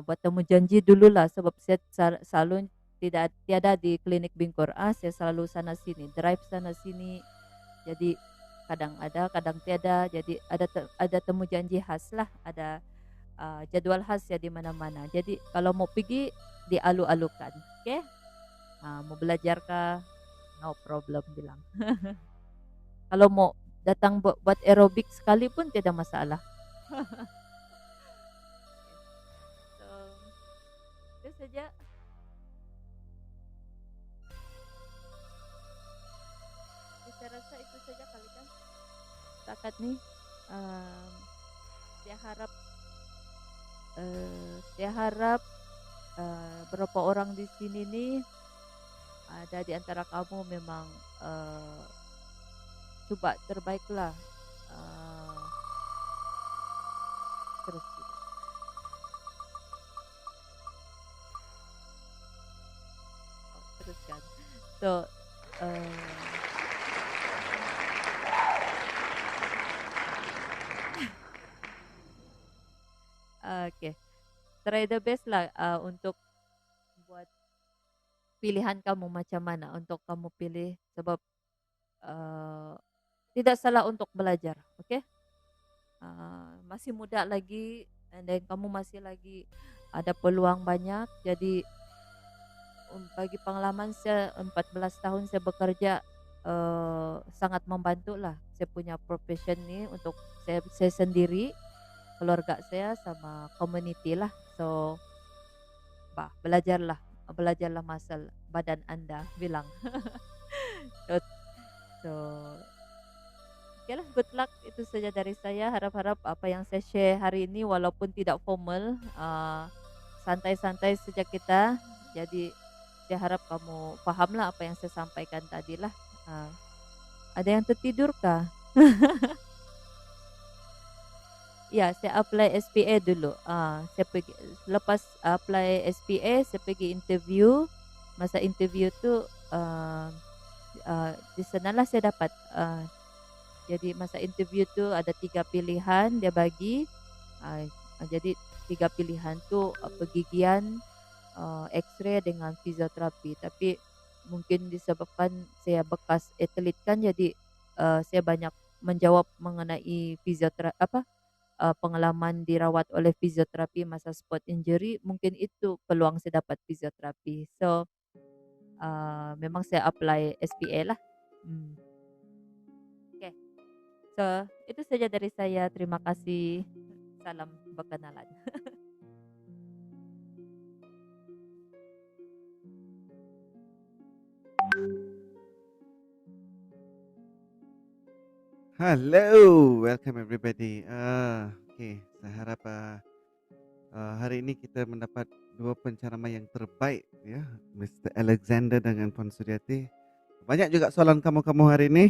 buat temu janji dululah sebab saya selalu tiada di klinik Bingkor. Saya selalu sana sini, drive sana sini. Jadi kadang ada, kadang tiada. Jadi ada temu janji khas lah, ada jadwal khas ya di mana-mana. Jadi kalau mau pergi dialu-alukan, oke? Mau belajar kah? No problem bilang. Kalau mau datang buat aerobik sekalipun tidak masalah. So, itu saja. Saya rasa itu saja kali kan. Setakat nih, saya harap berapa orang di sini nih ada di antara kamu memang coba terbaiklah, terus gitu. Teruskan. So oke, try the best lah untuk buat pilihan kamu macam mana untuk kamu pilih, sebab tidak salah untuk belajar, oke? Masih muda lagi, dan kamu masih lagi ada peluang banyak. Jadi bagi pengalaman saya 14 tahun saya bekerja, sangat membantu lah. Saya punya profession ni untuk saya sendiri, keluarga saya sama community lah. So belajarlah muscle badan anda bilang. So okay lah, good luck. Itu saja dari saya. Harap-harap apa yang saya share hari ini walaupun tidak formal, santai-santai saja kita. Jadi saya harap kamu fahamlah apa yang saya sampaikan tadi lah. Ada yang tertidur kah? Ya, saya apply SPA dulu. Saya pergi lepas apply SPA, saya pergi interview. Masa interview tu di sanalah saya dapat. Jadi masa interview tu ada 3 pilihan dia bagi. Jadi 3 pilihan tu pergigian, X-ray dengan fisioterapi. Tapi mungkin disebabkan saya bekas atlet kan, jadi saya banyak menjawab mengenai fisioterapi, pengalaman dirawat oleh fisioterapi masa sport injury. Mungkin itu peluang saya dapat fisioterapi. So memang saya apply SPA lah. Okay. So itu saja dari saya. Terima kasih. Salam berkenalan. Hello, welcome everybody. Okay, saya harap hari ini kita mendapat 2 penceramah yang terbaik, ya, Mr. Alexander dengan Puan Suryati. Banyak juga soalan kamu hari ini,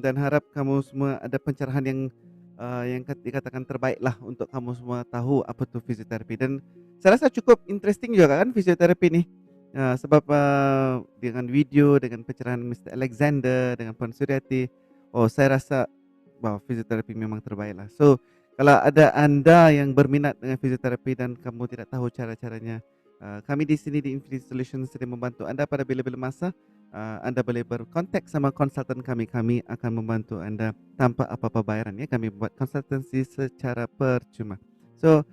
dan harap kamu semua ada pencerahan yang dikatakan terbaik lah untuk kamu semua tahu apa tu fisioterapi. Dan saya rasa cukup interesting juga kan fisioterapi ni, sebab dengan video, dengan pencerahan Mr. Alexander dengan Puan Suryati, saya rasa fisioterapi memang terbaik lah. So kalau ada anda yang berminat dengan fisioterapi dan kamu tidak tahu cara-caranya, kami di sini di Infinity Solutions sedia membantu anda pada bila-bila masa. Anda boleh berkontak sama konsultan kami. Kami akan membantu anda tanpa apa-apa bayaran ya. Kami buat konsultansi secara percuma. So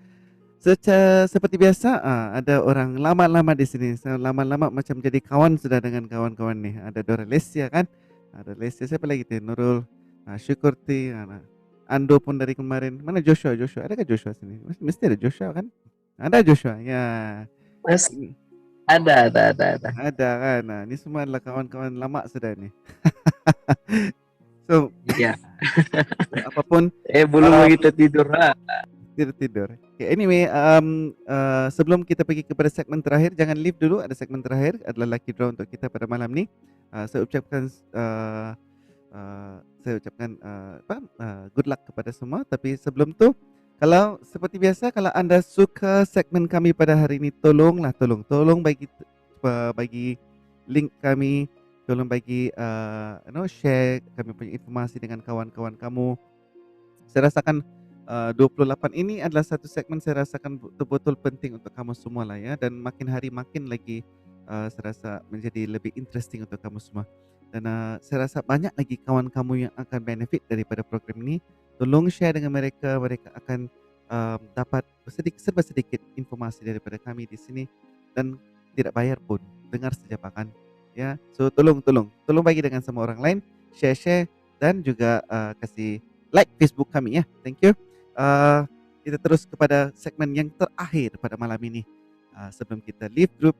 seperti biasa, ada orang lama-lama di sini. So, lama-lama macam jadi kawan sudah dengan kawan-kawan nih. Ada Dora Lesia kan? Ada Lesia, siapa lagi tuh? Nurul, Syukurti, Ando pun dari kemarin. Mana Joshua? Adakah Joshua sini? Mesti ada Joshua kan? Ada Joshua. Ya. Mas, Ini- ada. Ada kan? Ini semua adalah kawan-kawan lama sudah nih. So, Iya. apapun Belum Ah. kita tidur. tidur. Okay, anyway, sebelum kita pergi kepada segmen terakhir, jangan leave dulu. Ada segmen terakhir adalah lucky draw untuk kita pada malam ni. Saya ucapkan good luck kepada semua. Tapi sebelum tu, kalau seperti biasa, kalau anda suka segmen kami pada hari ini, tolong bagi link kami, tolong bagi share kami punya informasi dengan kawan-kawan kamu. Saya rasakan 28 ini adalah satu segmen saya rasakan betul-betul penting untuk kamu semua lah ya, dan makin hari makin lagi saya rasa menjadi lebih interesting untuk kamu semua. Dan saya rasa banyak lagi kawan kamu yang akan benefit daripada program ini. Tolong share dengan mereka, mereka akan dapat serba sedikit informasi daripada kami di sini dan tidak bayar pun, dengar saja bahkan ya. So tolong bagi dengan semua orang lain, share dan juga kasih like Facebook kami ya. Thank you. Kita terus kepada segmen yang terakhir pada malam ini. Sebelum kita leave group,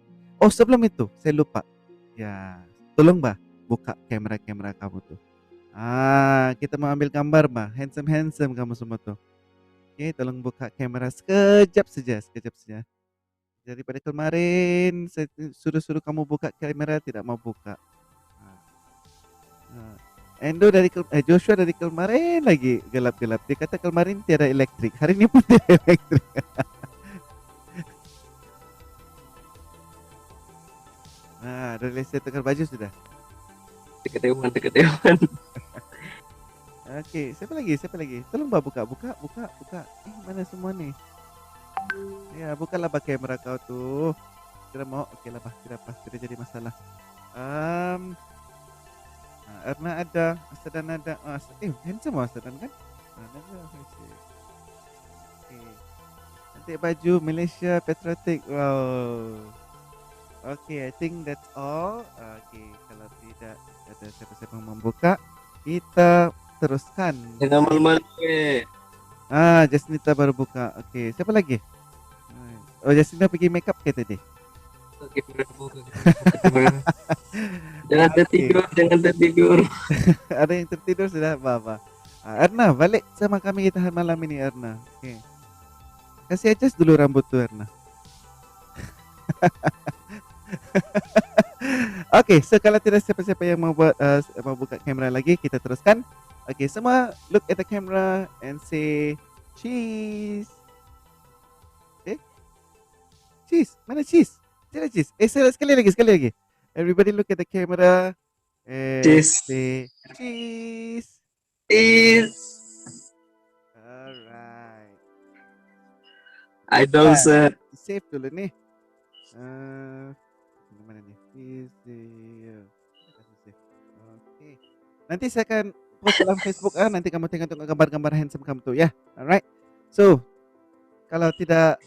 sebelum itu saya lupa ya, tolong buka kamera kamu tuh. Kita mau ambil gambar handsome kamu semua tuh. Oke, tolong buka kamera sekejap saja. Daripada kemarin saya suruh kamu buka kamera tidak mau buka. Joshua dari kemarin lagi gelap-gelap. Dia kata kemarin tiada elektrik, hari ini pun tiada elektrik. Dari saya tukar baju sudah. Ketahuan. Okey, siapa lagi? Tolong buka. Mana semua ni? Ya, bukalah kamera kau tu. Tidak mau. Okeylah tidak jadi masalah. Erna ada, Asadan ada. Handsome Asadan kan? Okay. Cantik baju Malaysia Patriotic. Wow. Okay, I think that's all. Okay, kalau tidak ada siapa-siapa yang membuka, kita teruskan. Jangan malu-malu. Jasnita baru buka. Okay, siapa lagi? Jasnita pergi make up ke tadi? Oke, buka. Jangan tertidur. Ada yang tertidur sudah apa? Erna, balik sama kami kita malam ini Erna. Okay. Kasih adjust dulu rambut tu Erna. Okay, so kalau tidak siapa-siapa yang mau buka kamera lagi, kita teruskan. Okay, semua look at the camera and say cheese. Okay, cheese. Mana cheese? Tidak cheese. Sekali lagi. Everybody look at the camera and Cheese. say cheese. Alright. I don't say. Save dulu nih. Mana nih? Okay. Nanti saya akan post dalam Facebook nanti kamu tengok gambar-gambar handsome kamu tu ya. Alright. So, kalau tidak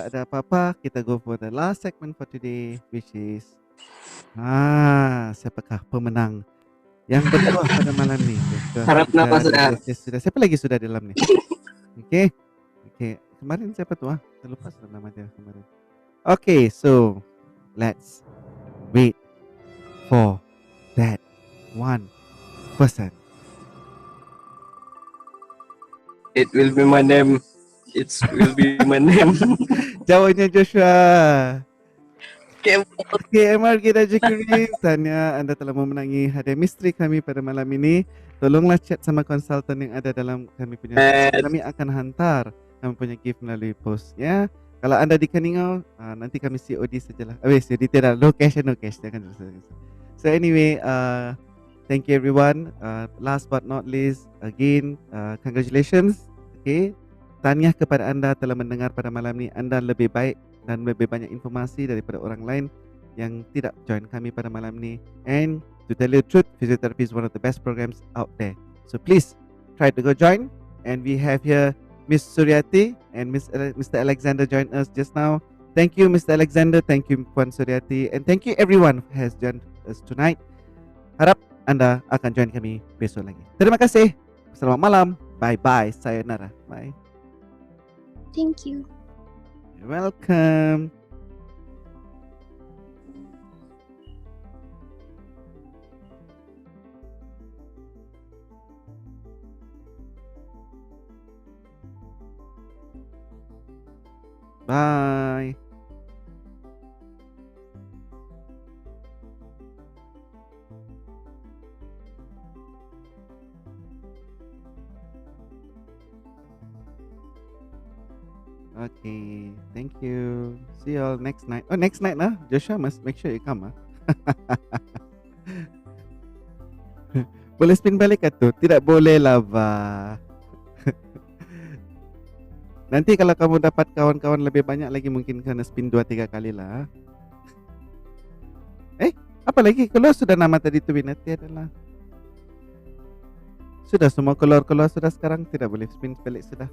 ada apa-apa, kita go for the last segment for today, which is siapakah pemenang yang bertuah pada malam ni? Harap nafas sudah. Siapa lagi sudah dalam ni? Okay. Kemarin siapa tu? Saya lupa sudah nama dia kemarin. Okay, so let's wait for that one person. It will be my name. Jawabnya Joshua. Okay. MRG dan Jekiri, tanya anda telah memenangi hadiah misteri kami pada malam ini. Tolonglah chat sama konsultan yang ada dalam kami punya. Kami akan hantar kami punya gift melalui post ya. Kalau anda di Keningau, nanti kami COD sajalah. COD tidak, no cash. Jangan. So anyway, Thank you everyone. Last but not least, again, congratulations. Okay, tahniah kepada anda telah mendengar pada malam ni. Anda lebih baik dan lebih banyak informasi daripada orang lain yang tidak join kami pada malam ni. And to tell you the truth, physiotherapy is one of the best programs out there. So please try to go join. And we have here Miss Suryati and Mr. Alexander joined us just now. Thank you, Mr. Alexander. Thank you, Puan Suryati. And thank you everyone who has joined us tonight. Harap anda akan join kami besok lagi. Terima kasih. Selamat malam. Bye-bye. Sayonara. Bye. Thank you. You're welcome. Bye. Okay, thank you. See you all next night. Oh, next night lah. Joshua must make sure you come ah. Boleh spin balik ke tu? Tidak boleh lah, bah. Nanti kalau kamu dapat kawan-kawan lebih banyak lagi, mungkin kena spin 2-3 kali lah. Apa lagi? Kalau sudah nama tadi tu Binati adalah. Sudah semua keluar-keluar sudah sekarang. Tidak boleh spin balik sudah.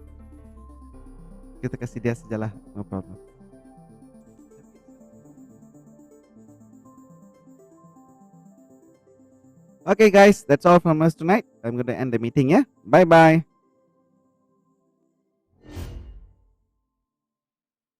Kita kasih dia sajalah, no problem. Okay guys, that's all from us tonight. I'm going to end the meeting ya. Bye bye.